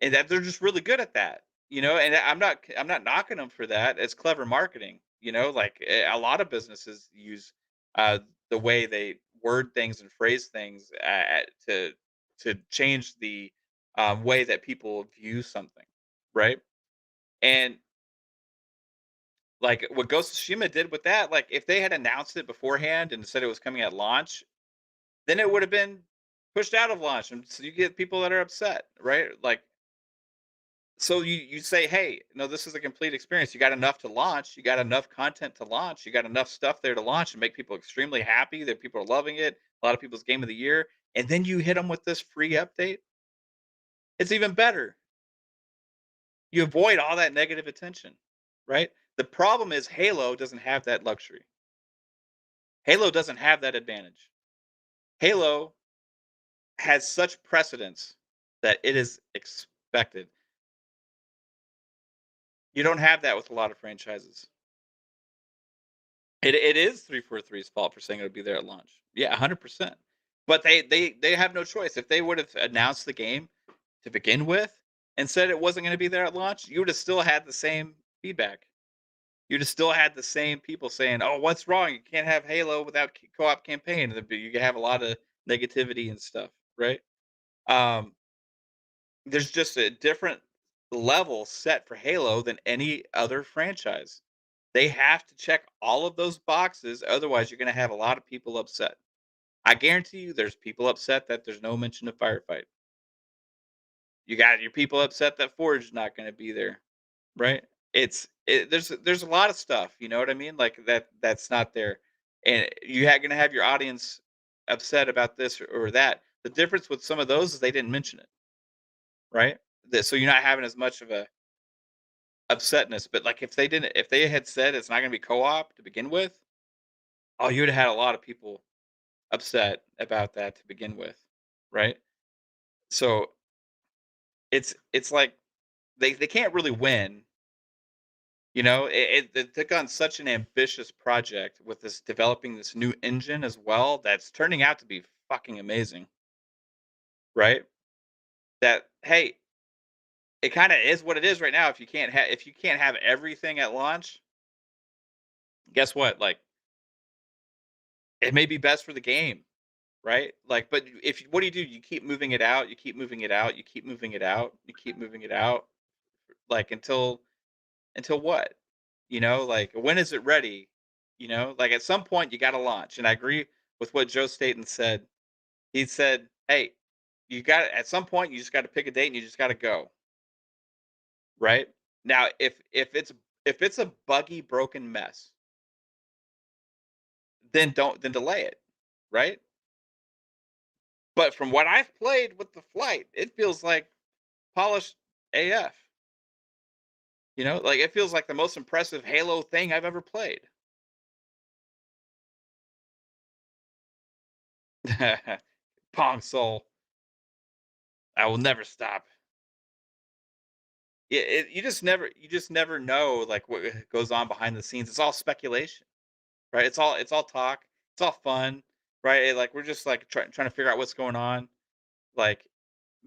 And that they're just really good at that, and I'm not knocking them for that. It's clever marketing, like a lot of businesses use uh the way they word things and phrase things to change the way that people view something, right? And like what Ghost of Tsushima did with that, like if they had announced it beforehand and said it was coming at launch, then it would have been pushed out of launch, and so you get people that are upset, right? Like, so you say, "Hey, no, this is a complete experience. You got enough to launch. You got enough content to launch. You got enough stuff there to launch and make people extremely happy that people are loving it. A lot of people's game of the year, and then you hit them with this free update. It's even better. You avoid all that negative attention, right? The problem is Halo doesn't have that luxury. Halo doesn't have that advantage. Halo has such precedence that it is expected. You don't have that with a lot of franchises. It is 343's fault for saying it would be there at launch. Yeah, 100%. But they have no choice. If they would have announced the game to begin with and said it wasn't going to be there at launch, you would have still had the same feedback. You'd have still had the same people saying, "Oh, what's wrong? You can't have Halo without co-op campaign." And you could have a lot of negativity and stuff, right? Um, there's just a different level set for Halo than any other franchise. They have to check all of those boxes, otherwise you're gonna have a lot of people upset. I guarantee you there's people upset that there's no mention of Firefight. You got your people upset that Forge is not gonna be there, right? There's a lot of stuff, you know what I mean? Like that's not there. And gonna have your audience upset about this or that. The difference with some of those is they didn't mention it, right? So you're not having as much of a upsetness. But like if they had said it's not gonna be co-op to begin with, oh, you'd have had a lot of people upset about that to begin with, right? So it's like they can't really win. It took on such an ambitious project with this developing this new engine as well that's turning out to be fucking amazing, right? That hey, it kind of is what it is right now. If you can't have everything at launch, guess what? Like it may be best for the game, right? Like, but what do? You keep moving it out, you keep moving it out, you keep moving it out, you keep moving it out, like until what? Like when is it ready? Like at some point you got to launch. And I agree with what Joe Staten said. He said, "Hey, you got at some point you just got to pick a date and you just got to go." Right now, if it's a buggy, broken mess, then delay it, right? But from what I've played with the flight, it feels like polished AF. You know, like it feels like the most impressive Halo thing I've ever played. Pong Soul, I will never stop. You just never know like what goes on behind the scenes. It's all speculation, right? It's all talk. It's all fun, right? Like we're just like trying to figure out what's going on. Like,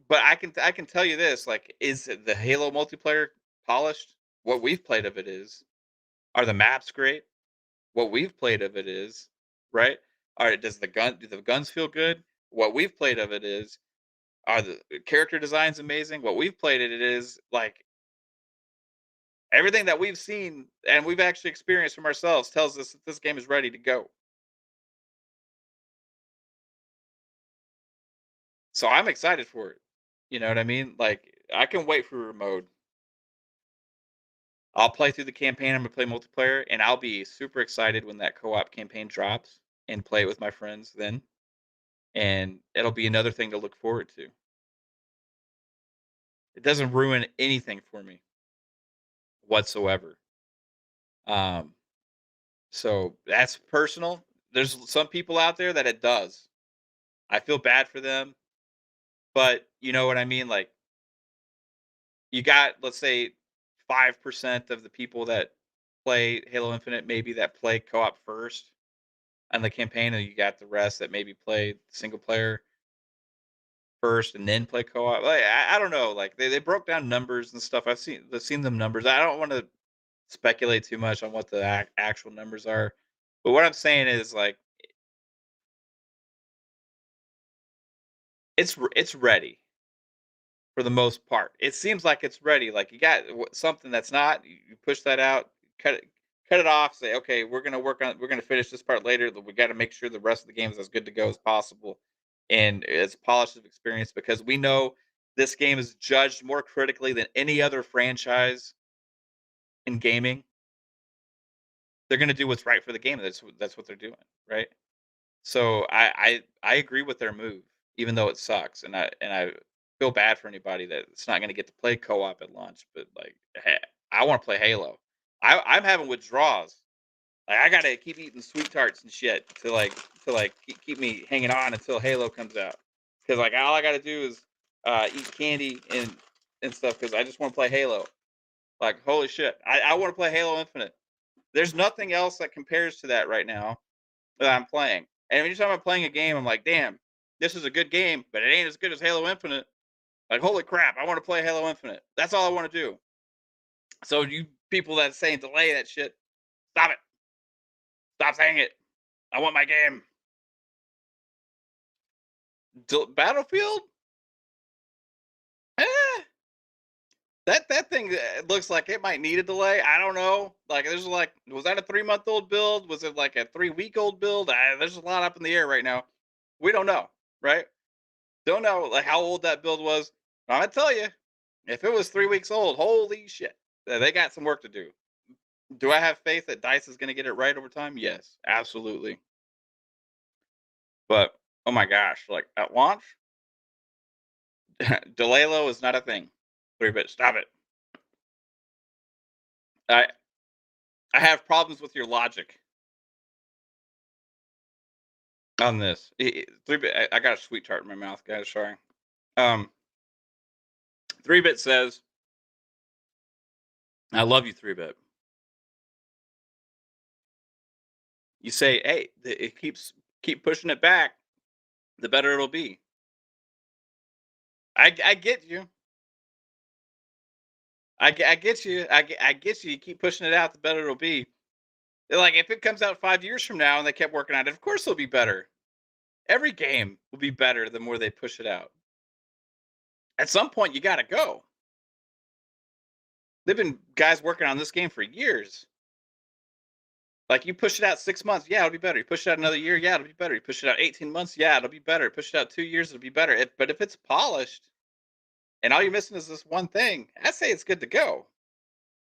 but I can tell you this: like, is the Halo multiplayer polished? What we've played of it is. Are the maps great? What we've played of it is, right? Alright, do the guns feel good? What we've played of it is, are the character designs amazing? What we've played it is, like, everything that we've seen and we've actually experienced from ourselves tells us that this game is ready to go. So I'm excited for it. You know what I mean? Like, I can wait for remote. I'll play through the campaign, I'm gonna play multiplayer, and I'll be super excited when that co-op campaign drops and play it with my friends then, and it'll be another thing to look forward to. It doesn't ruin anything for me whatsoever. Um, so that's personal. There's some people out there that it does. I feel bad for them, but you know what I mean? Like you got, let's say, 5% of the people that play Halo Infinite, maybe that play co-op first on the campaign, and you got the rest that maybe play single player first and then play co-op. Like, I don't know. Like they broke down numbers and stuff. I've seen them numbers. I don't want to speculate too much on what the actual numbers are. But what I'm saying is like it's ready for the most part. It seems like it's ready. Like you got something that's not, you push that out, cut it off. Say, okay, we're gonna finish this part later. We got to make sure the rest of the game is as good to go as possible and as polished of experience because we know this game is judged more critically than any other franchise in gaming. They're gonna do what's right for the game. That's what they're doing, right? So I agree with their move, even though it sucks, and I feel bad for anybody that it's not going to get to play co-op at launch. But like, I want to play Halo. I'm having withdrawals. Like I got to keep eating sweet tarts and shit to like keep me hanging on until Halo comes out. Because like all I got to do is eat candy and stuff because I just want to play Halo. Like holy shit, I want to play Halo Infinite. There's nothing else that compares to that right now that I'm playing. And anytime I'm playing a game, I'm like, damn, this is a good game, but it ain't as good as Halo Infinite. Like, holy crap, I want to play Halo Infinite. That's all I want to do. So you people that saying delay that shit, stop it. Stop saying it. I want my game. Battlefield? Eh, that thing looks like it might need a delay. I don't know. Like, there's like, was that a 3 month old build? Was it like a 3 week old build? There's a lot up in the air right now. We don't know, right? Don't know like how old that build was. I'm gonna tell you, if it was 3 weeks old, holy shit, they got some work to do. Do I have faith that Dice is gonna get it right over time? Yes, absolutely. But oh my gosh, like at launch, Delalo is not a thing. 3-bit, stop it. I I have problems with your logic on this. 3-bit, I got a sweet tart in my mouth, guys. Sorry. Um, 3-bit says, "I love you, 3-bit." You say, "Hey, it keep pushing it back, the better it'll be." I get you. I get you. I get you. You keep pushing it out, the better it'll be. Like if it comes out 5 years from now and they kept working on it, of course it'll be better. Every game will be better the more they push it out. At some point, you got to go. They've been guys working on this game for years. Like you push it out 6 months, yeah, it'll be better. You push it out another year, yeah, it'll be better. You push it out 18 months, yeah, it'll be better. Push it out 2 years, it'll be better. But if it's polished and all you're missing is this one thing, I say it's good to go.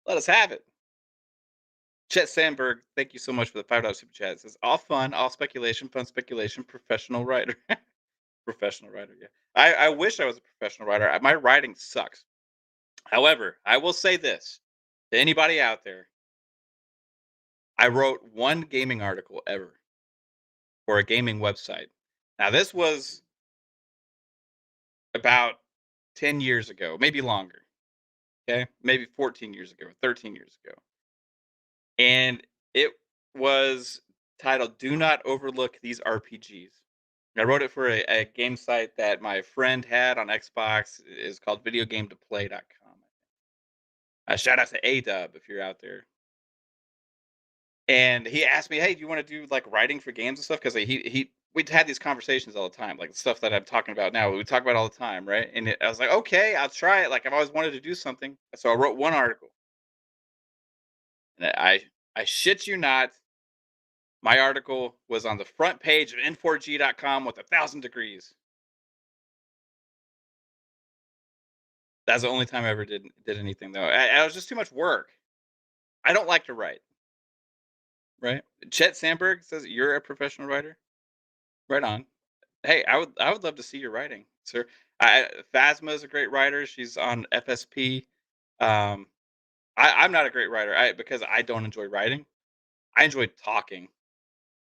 Let us have it. Chet Sandberg, thank you so much for the $5 super chat. It says, all fun, all speculation, fun speculation, professional writer. Professional writer, yeah. I wish I was a professional writer. My writing sucks. However, I will say this to anybody out there. I wrote one gaming article ever for a gaming website. Now, this was about 10 years ago, maybe longer. Okay. Maybe 14 years ago, 13 years ago. And it was titled Do Not Overlook These RPGs. I wrote it for a game site that my friend had on Xbox. It's called videogametoplay.com. Shout out to Adub if you're out there. And he asked me, "Hey, do you want to do like writing for games and stuff?" Because we'd had these conversations all the time, like the stuff that I'm talking about now. We talk about all the time, right? And I was like, "Okay, I'll try it." Like I've always wanted to do something, so I wrote one article, and I shit you not, my article was on the front page of N4G.com with 1,000 degrees. That's the only time I ever did anything though. I was just too much work. I don't like to write. Right? Chet Sandberg says you're a professional writer. Right on. Hey, I would love to see your writing, sir. Phasma is a great writer. She's on FSP. Um, I'm not a great writer. Because I don't enjoy writing. I enjoy talking,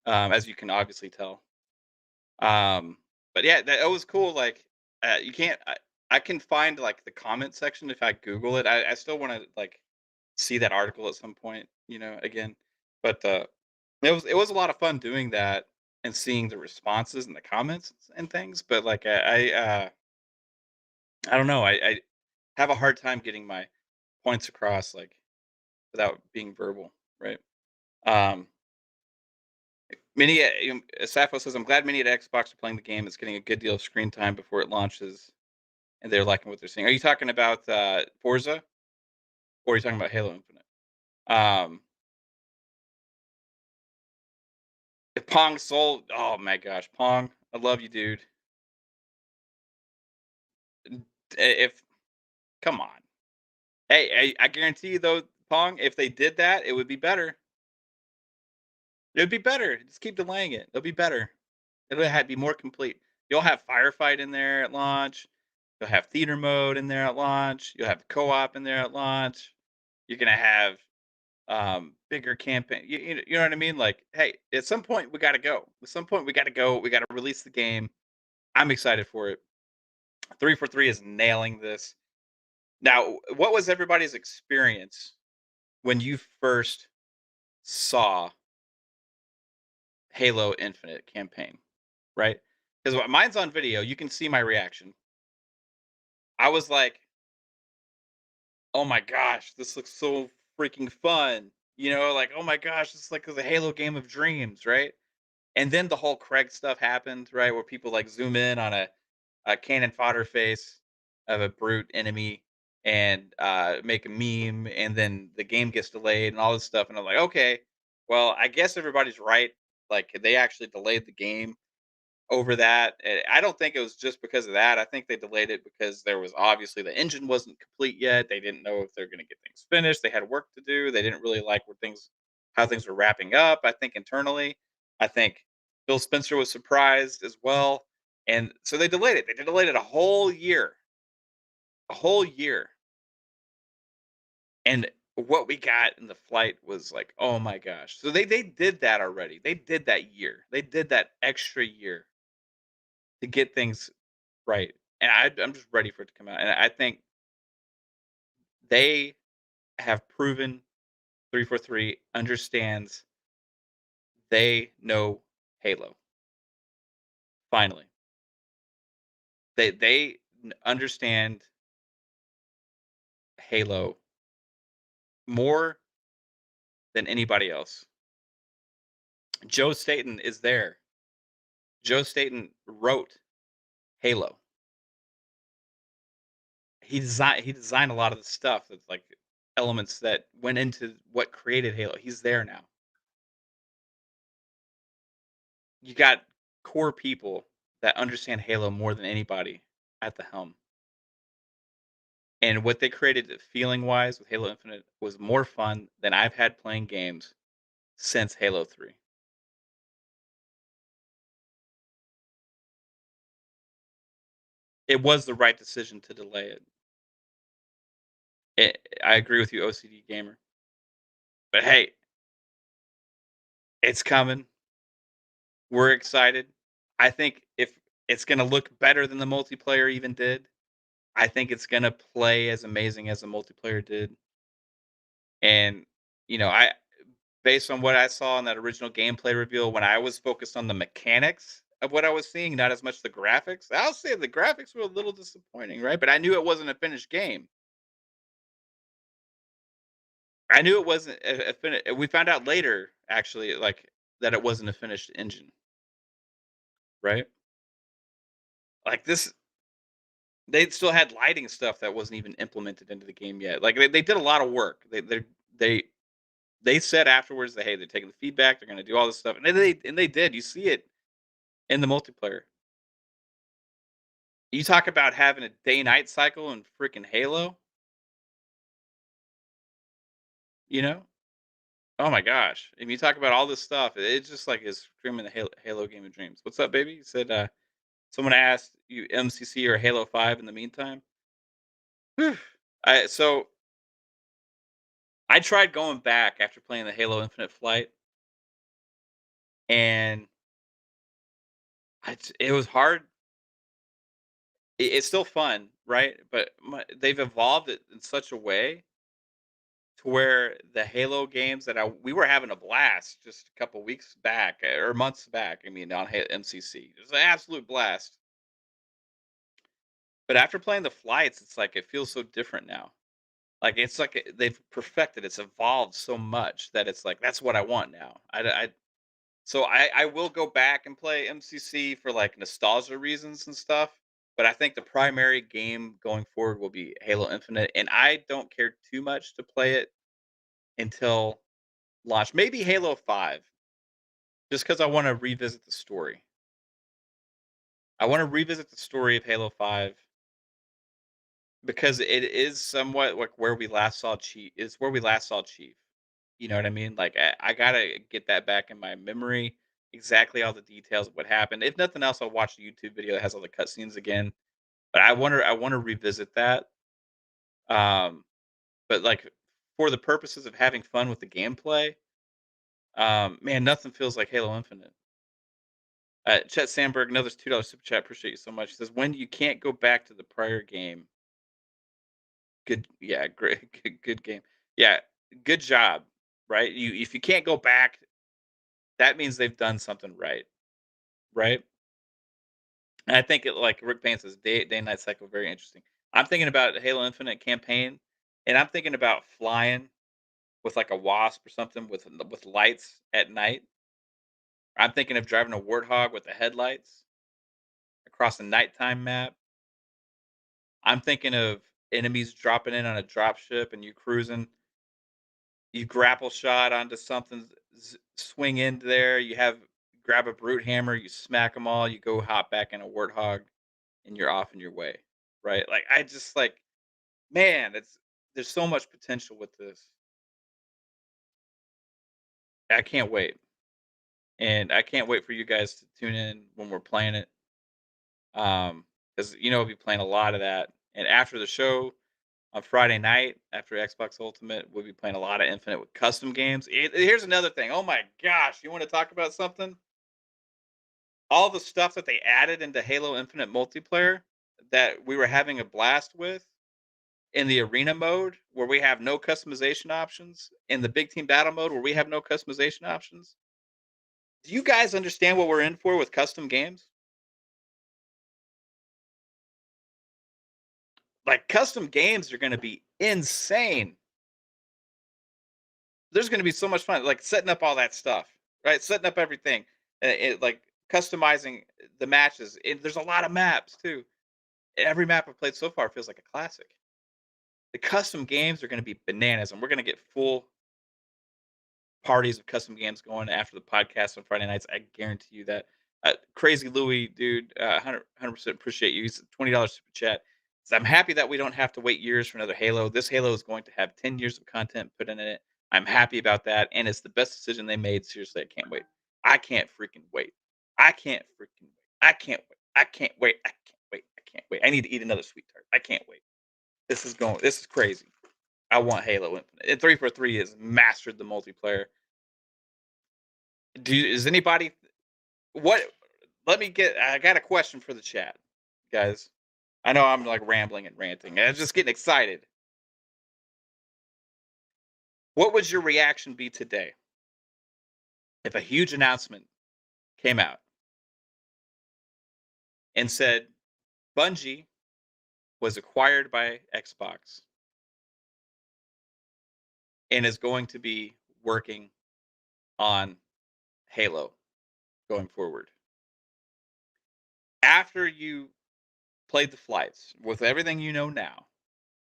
as you can obviously tell. Um, but yeah, that was cool. Like, you can't. I can find like the comment section if I Google it. I still want to like see that article at some point. Again, but it was a lot of fun doing that and seeing the responses and the comments and things. But like I don't know. I have a hard time getting my points across like without being verbal, right? Um, Sappho says, "I'm glad many at Xbox are playing the game. It's getting a good deal of screen time before it launches, and they're liking what they're seeing." Are you talking about Forza, or are you talking about Halo Infinite? Um, Pong Soul. Oh my gosh, Pong, I love you, dude. If come on, hey, I guarantee you though, Pong, if they did that, it would be better. It would be better. Just keep delaying it. It'll be better. Be more complete. You'll have firefight in there at launch. You'll have theater mode in there at launch. You'll have co-op in there at launch. You're gonna have bigger campaign. You know what I mean? Like, hey, at some point we got to go. At some point we got to go. We got to release the game. I'm excited for it. 343 is nailing this. Now, what was everybody's experience when you first saw Halo Infinite campaign, right? Because mine's on video, you can see my reaction. I was like, "Oh my gosh, this looks so freaking fun!" Like, "Oh my gosh, this is like the Halo game of dreams," right? And then the whole Craig stuff happened, right, where people like zoom in on a cannon fodder face of a brute enemy and make a meme, and then the game gets delayed and all this stuff, and I'm like, okay, well, I guess everybody's right. Like they actually delayed the game over that. I don't think it was just because of that. I think they delayed it because there was obviously the engine wasn't complete yet. They didn't know if they're going to get things finished. They had work to do. They didn't really like how things were wrapping up. I think internally, I think Phil Spencer was surprised as well, and so they delayed it. They delayed it a whole year, and what we got in the flight was like, oh my gosh. So they did that already. They did that year. They did that extra year to get things right. And I'm just ready for it to come out. And I think they have proven 343 understands. They know Halo. Finally, they understand Halo more than anybody else. Joe Staten is there. Joe Staten wrote Halo. He designed a lot of the stuff that's like elements that went into what created Halo. He's there now. You got core people that understand Halo more than anybody at the helm. And what they created feeling wise with Halo Infinite was more fun than I've had playing games since Halo 3. It was the right decision to delay it. I agree with you, OCD gamer. But hey, it's coming. We're excited. I think if it's gonna look better than the multiplayer even did, I think it's gonna play as amazing as the multiplayer did. And I based on what I saw in that original gameplay reveal, when I was focused on the mechanics of what I was seeing, not as much the graphics. I'll say the graphics were a little disappointing, right? But I knew it wasn't a finished game. I knew it wasn't we found out later, actually, like, that it wasn't a finished engine, right? Like, this they still had lighting stuff that wasn't even implemented into the game yet. Like, they did a lot of work. They they said afterwards that, "Hey, they're taking the feedback, they're gonna do all this stuff," and they did. You see it in the multiplayer. You talk about having a day-night cycle in freaking Halo, you know? Oh my gosh. If you talk about all this stuff, it's just like is screaming the Halo game of dreams. What's up, baby? You said, someone asked you MCC or Halo 5 in the meantime? Whew. So I tried going back after playing the Halo Infinite Flight, and it was hard. It's still fun, right? But they've evolved it in such a way to where the Halo games that we were having a blast just a couple weeks back or months back. I mean, on MCC, it was an absolute blast. But after playing the flights, it's like it feels so different now. Like it's like they've perfected. It's evolved so much that it's like that's what I want now. So I will go back and play MCC for like nostalgia reasons and stuff. But I think the primary game going forward will be Halo Infinite, and I don't care too much to play it until launch. Maybe Halo 5, just because I want to revisit the story. I want to revisit the story of Halo 5 because it is somewhat like where we last saw Chief. Is where we last saw Chief. You know what I mean? Like I gotta get that back in my memory. Exactly all the details of what happened. If nothing else, I'll watch a YouTube video that has all the cutscenes again. But I want to revisit that. Um, but like for the purposes of having fun with the gameplay, man, nothing feels like Halo Infinite. Chet Sandberg, another $2 super chat. Appreciate you so much. He says, when you can't go back to the prior game, good, yeah, great, good game. Yeah, good job, right? If you can't go back, that means they've done something right, right? And I think like Rick Payne says, day and night cycle, very interesting. I'm thinking about Halo Infinite campaign, and I'm thinking about flying with like a wasp or something with lights at night. I'm thinking of driving a warthog with the headlights across a nighttime map. I'm thinking of enemies dropping in on a drop ship and you cruising. You grapple shot onto something, swing into there. You have grab a brute hammer, you smack them all. You go hop back in a warthog, and you're off in your way. Right? Like I just like, man, it's there's so much potential with this. I can't wait, and I can't wait for you guys to tune in when we're playing it. Because we'll be playing a lot of that, and after the show, on Friday night after Xbox Ultimate, we'll be playing a lot of Infinite with custom games. Here's another thing. Oh my gosh, you want to talk about something? All the stuff that they added into Halo Infinite multiplayer that we were having a blast with in the arena mode, where we have no customization options, in the big team battle mode, where we have no customization options. Do you guys understand what we're in for with custom games? Like custom games are going to be insane. There's gonna be so much fun, like, setting up all that stuff, right? Setting up everything, like, customizing the matches, there's a lot of maps too. Every map I've played so far feels like a classic. The custom games are gonna be bananas, and we're gonna get full parties of custom games going after the podcast on Friday nights, I guarantee you that. Crazy Louie, dude, 100% appreciate you. He's a $20 super chat. Says, I'm happy that we don't have to wait years for another Halo. This Halo is going to have 10 years of content put in it I'm happy about that, and it's the best decision they made. Seriously, I can't wait. I can't freaking wait. I can't freaking wait. I can't wait. I can't wait. I can't wait. I can't wait. I need to eat another sweet tart. I can't wait. This is crazy. I want Halo Infinite. And 343 has mastered the multiplayer. Is anybody what I got a question for the chat, guys. I know I'm like rambling and ranting. I'm just getting excited. What would your reaction be today if a huge announcement came out and said Bungie was acquired by Xbox and is going to be working on Halo going forward? After you played the flights with everything you know now,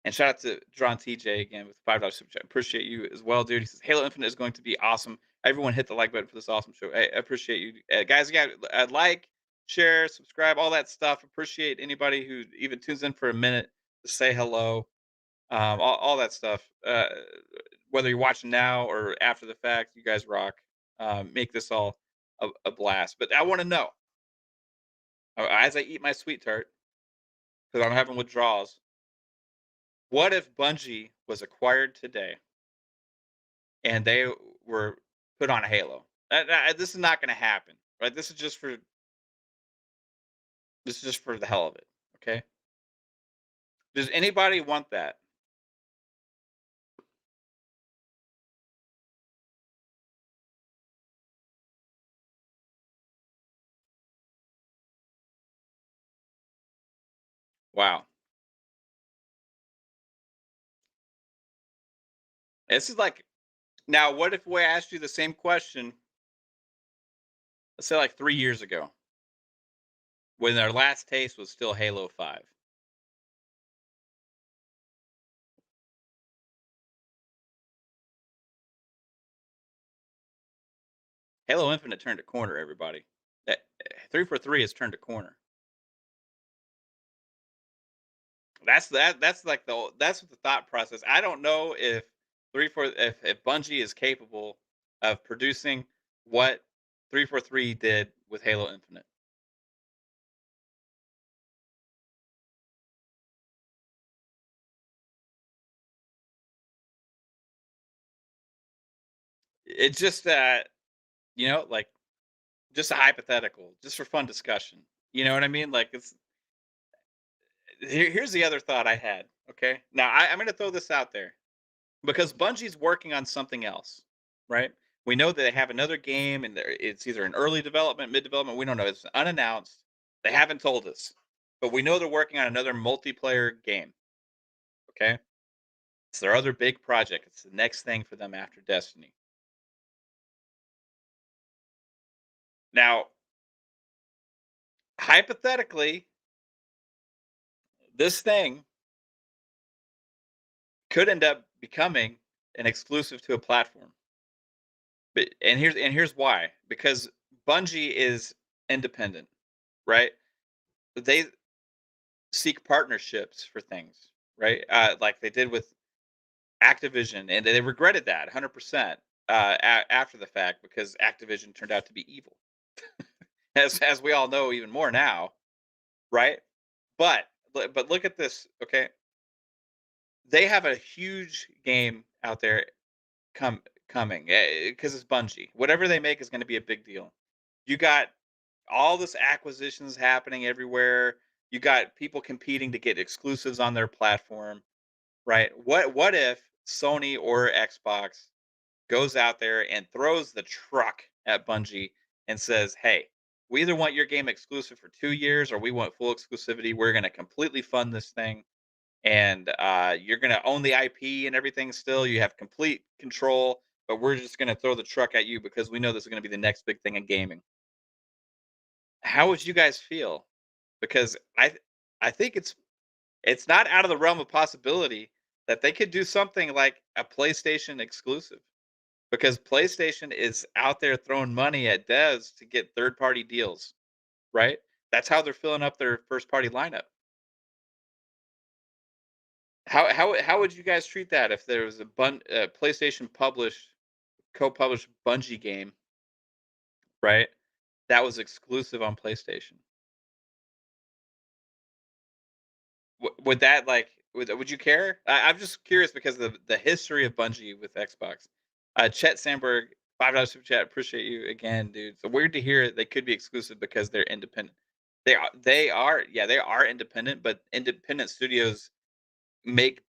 and shout out to Drawn TJ again with $5 super chat. Appreciate you as well, dude. He says Halo Infinite is going to be awesome. Everyone hit the like button for this awesome show. I appreciate you. Guys, you got like, share, subscribe, all that stuff. Appreciate anybody who even tunes in for a minute to say hello. All that stuff. Whether you're watching now or after the fact, you guys rock. Make this all a blast. But I want to know, as I eat my sweet tart, because I'm having withdrawals, what if Bungie was acquired today and they were put on Halo? This is not going to happen, right? This is just for the hell of it. Okay. Does anybody want that? Wow. This is like, now, what if we asked you the same question, let's say like 3 years ago, when their last taste was still Halo 5? Halo Infinite turned a corner, everybody. That 343 has turned a corner. That's like that's what the thought process. I don't know if if Bungie is capable of producing what 343 did with Halo Infinite. It's just that, like, just a hypothetical, just for fun discussion. You know what I mean? Like, here's the other thought I had. Okay, now I'm going to throw this out there because Bungie's working on something else, right? We know that they have another game, and it's either in early development, mid development. We don't know. It's unannounced. They haven't told us, but we know they're working on another multiplayer game. Okay, it's their other big project. It's the next thing for them after Destiny. Now, hypothetically, this thing could end up becoming an exclusive to a platform. But and here's why. Because Bungie is independent, right? They seek partnerships for things, right? Like they did with Activision, and they regretted that 100% after the fact because Activision turned out to be evil, as we all know even more now, right? But look at this, okay? They have a huge game out there coming because it's Bungie. Whatever they make is going to be a big deal. You got all this acquisitions happening everywhere. You got people competing to get exclusives on their platform, right? What if Sony or Xbox goes out there and throws the truck at Bungie and says, "Hey, we either want your game exclusive for 2 years or we want full exclusivity. We're going to completely fund this thing, and you're going to own the IP and everything. Still, you have complete control, but we're just going to throw the truck at you because we know this is going to be the next big thing in gaming." How would you guys feel? Because I think it's not out of the realm of possibility that they could do something like a PlayStation exclusive, because PlayStation is out there throwing money at devs to get third party deals, right? That's how they're filling up their first party lineup. How would you guys treat that if there was a PlayStation published co-published Bungie game, right? That was exclusive on PlayStation. Would that like would you care? I'm just curious because of the history of Bungie with Xbox. Chet Sandberg, $5 super chat. Appreciate you again, dude. It's weird to hear they could be exclusive because they're independent. Yeah, they are independent, but independent studios make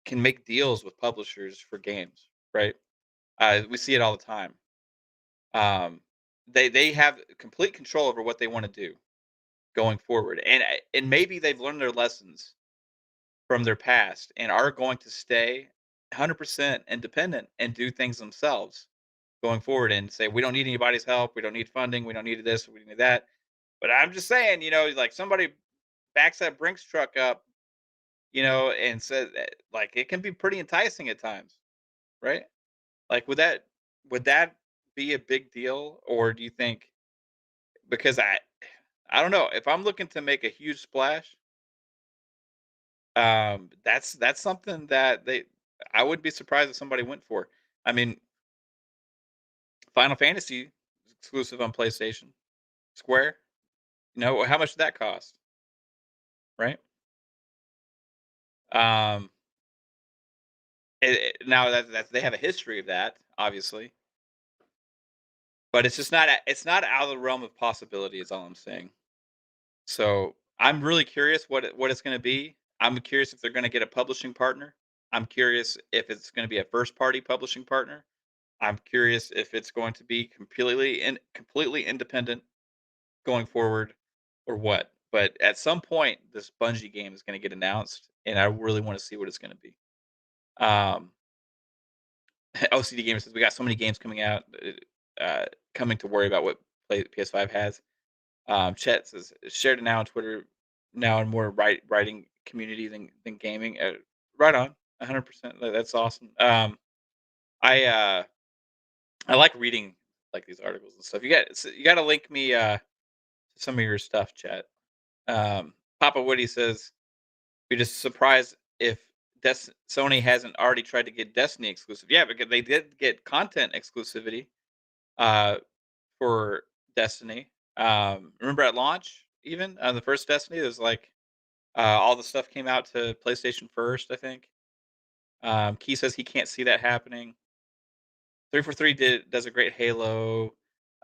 can make deals with publishers for games, right? We see it all the time. Um, they have complete control over what they want to do going forward, and maybe they've learned their lessons from their past and are going to stay 100% independent and do things themselves going forward and say we don't need anybody's help, we don't need funding, we don't need this, we need that. But I'm just saying, like somebody backs that Brinks truck up, and says that, like it can be pretty enticing at times, right? Like would that be a big deal, or do you think because I don't know if I'm looking to make a huge splash, that's something that I would be surprised if somebody went for. I mean, Final Fantasy is exclusive on PlayStation. Square, how much did that cost, right? Um, now that they have a history of that, obviously, but it's just not it's not out of the realm of possibility. Is all I'm saying. So I'm really curious what it's going to be. I'm curious if they're going to get a publishing partner. I'm curious if it's going to be a first party publishing partner. I'm curious if it's going to be completely independent going forward or what. But at some point, this Bungie game is going to get announced, and I really want to see what it's going to be. Um, OCD Gamer says we got so many games coming out, coming to worry about what PS5 has. Chet says shared it now on Twitter, now in more writing community than gaming. Right on, 100%. That's awesome. I like reading like these articles and stuff. You got to link me some of your stuff, Chet. Papa Woody says be just surprised if Sony hasn't already tried to get Destiny exclusive. Yeah, because they did get content exclusivity uh, for Destiny. Remember at launch, even on the first Destiny, there's like all the stuff came out to PlayStation first, I think. Key says he can't see that happening. 343 does a great Halo.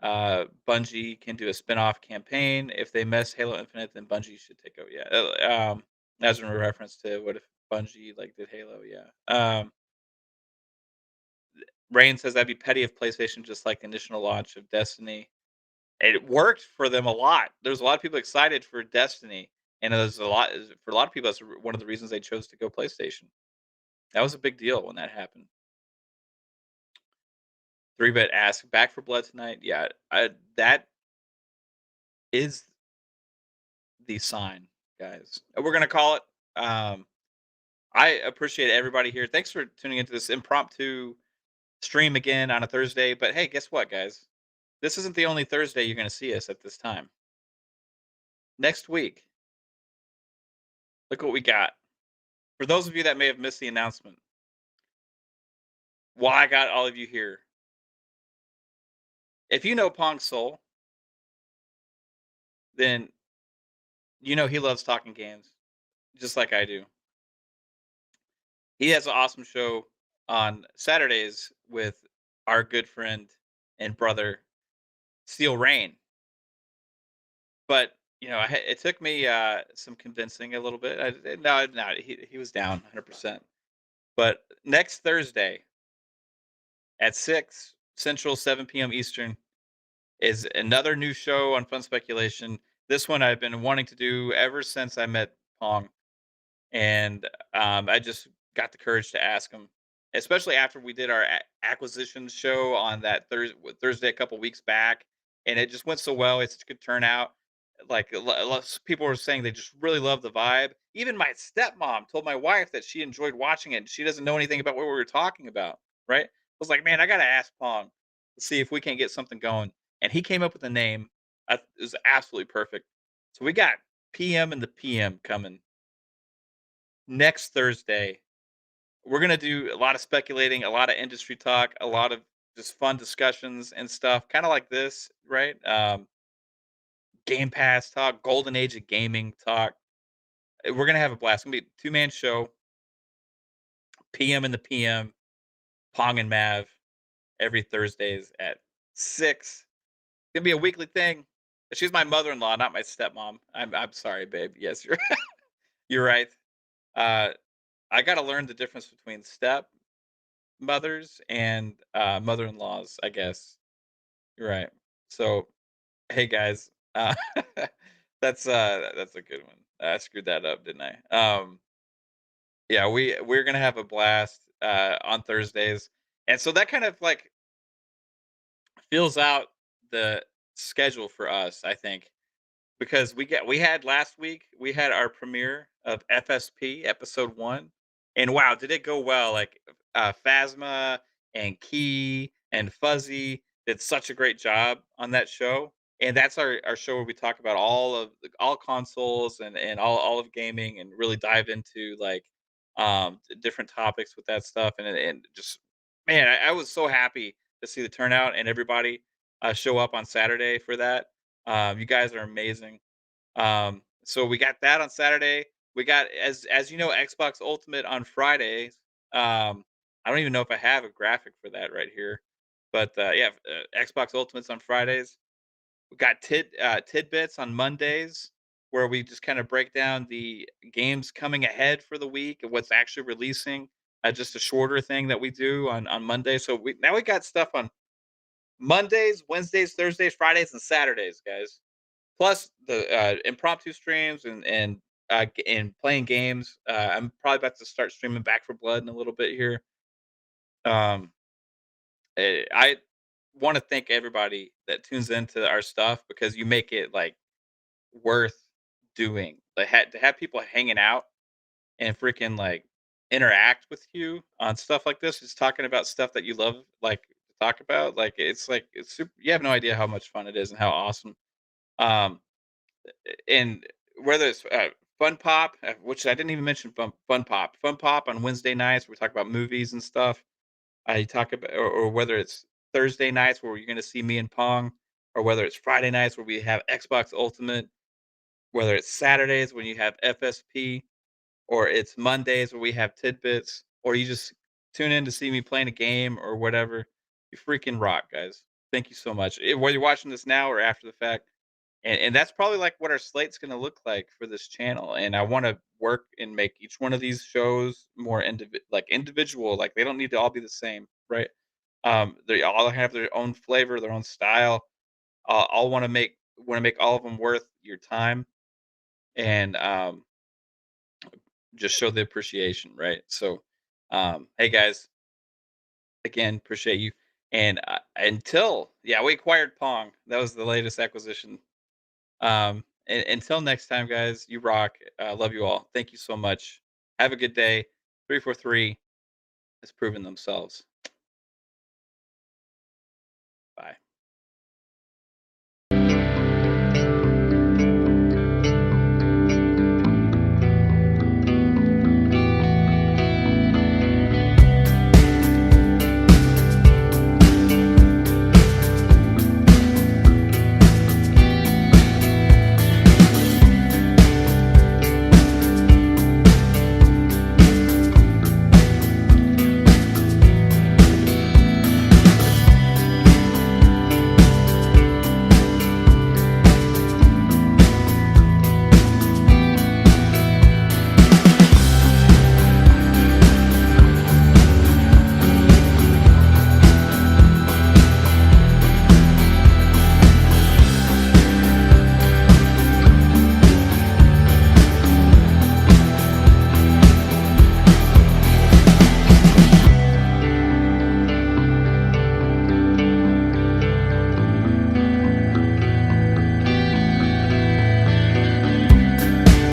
Bungie can do a spin-off campaign. If they mess Halo Infinite, then Bungie should take over. Yeah. As a reference to what if Bungie like did Halo, yeah. Rain says that'd be petty if PlayStation just like the initial launch of Destiny. It worked for them a lot. There's a lot of people excited for Destiny, and there's a lot of people. That's one of the reasons they chose to go PlayStation. That was a big deal when that happened. 3-bit ask back for blood tonight. Yeah, that is the sign, guys. We're gonna call it. I appreciate everybody here. Thanks for tuning into this impromptu stream again on a Thursday. But hey, guess what, guys? This isn't the only Thursday you're gonna see us at this time. Next week, look what we got. For those of you that may have missed the announcement, why I got all of you here. If you know Pong Soul, then you know he loves talking games, just like I do. He has an awesome show on Saturdays with our good friend and brother Steel Rain. But it took me some convincing a little bit. No, he was down 100%. But next Thursday at 6 Central, 7 p.m. Eastern is another new show on Fun Speculation. This one I've been wanting to do ever since I met Pong, and I just got the courage to ask him, especially after we did our acquisitions show on that Thursday a couple weeks back, and it just went so well. It's such a good turnout. Like people were saying, they just really love the vibe. Even my stepmom told my wife that she enjoyed watching it, and she doesn't know anything about what we were talking about. Right? I was like, man, I gotta ask Pong to see if we can't get something going. And he came up with a name. It was absolutely perfect. So we got PM and the PM coming next Thursday we're gonna do a lot of speculating, a lot of industry talk, a lot of just fun discussions and stuff, kind of like this, right? Game Pass talk, golden age of gaming talk. We're gonna have a blast. It's gonna be a two-man show, PM in the PM, Pong and Mav, every Thursdays at 6. It's gonna be a weekly thing. She's my mother-in-law, not my stepmom. I'm sorry, babe. Yes, you're you're right. Uh, I gotta learn the difference between step mothers and mother-in-laws, I guess. You're right. So, hey guys, that's a good one. I screwed that up, didn't I? Yeah, we're gonna have a blast on Thursdays, and so that kind of like fills out the schedule for us, I think, because we had last week, we had our premiere of FSP episode 1, and wow, did it go well, like, Phasma and Key and Fuzzy did such a great job on that show, and that's our show where we talk about all consoles and all of gaming and really dive into, like, different topics with that stuff, and just man, I was so happy to see the turnout and everybody, show up on Saturday for that. You guys are amazing. So we got that on Saturday. We got as you know, Xbox Ultimate on Fridays. I don't even know if I have a graphic for that right here, but yeah, Xbox Ultimate's on Fridays. We got tidbits on Mondays, where we just kind of break down the games coming ahead for the week and what's actually releasing. Just a shorter thing that we do on Monday. So we got stuff on Mondays, Wednesdays, Thursdays, Fridays, and Saturdays, guys. Plus the impromptu streams and playing games. I'm probably about to start streaming Back for Blood in a little bit here. Um, I want to thank everybody that tunes into our stuff because you make it like worth doing. Like to have people hanging out and freaking like interact with you on stuff like this, just talking about stuff that you love, like to talk about. Like it's super. You have no idea how much fun it is and how awesome. Um, and whether it's Fun Pop, which I didn't even mention Fun Pop on Wednesday nights, where we talk about movies and stuff. I talk about, or whether it's Thursday nights where you're going to see me and Pong, or whether it's Friday nights where we have Xbox Ultimate, whether it's Saturdays when you have FSP, or it's Mondays where we have tidbits, or you just tune in to see me playing a game or whatever. You freaking rock, guys. Thank you so much. Whether you're watching this now or after the fact, and that's probably like what our slate's going to look like for this channel. And I want to work and make each one of these shows more individual. Like they don't need to all be the same, right? They all have their own flavor, their own style. I'll want to make all of them worth your time and just show the appreciation, right? So, hey guys, again, appreciate you. And until yeah, we acquired Pong. That was the latest acquisition. Until next time, guys, you rock. Love you all. Thank you so much. Have a good day. 343 has proven themselves.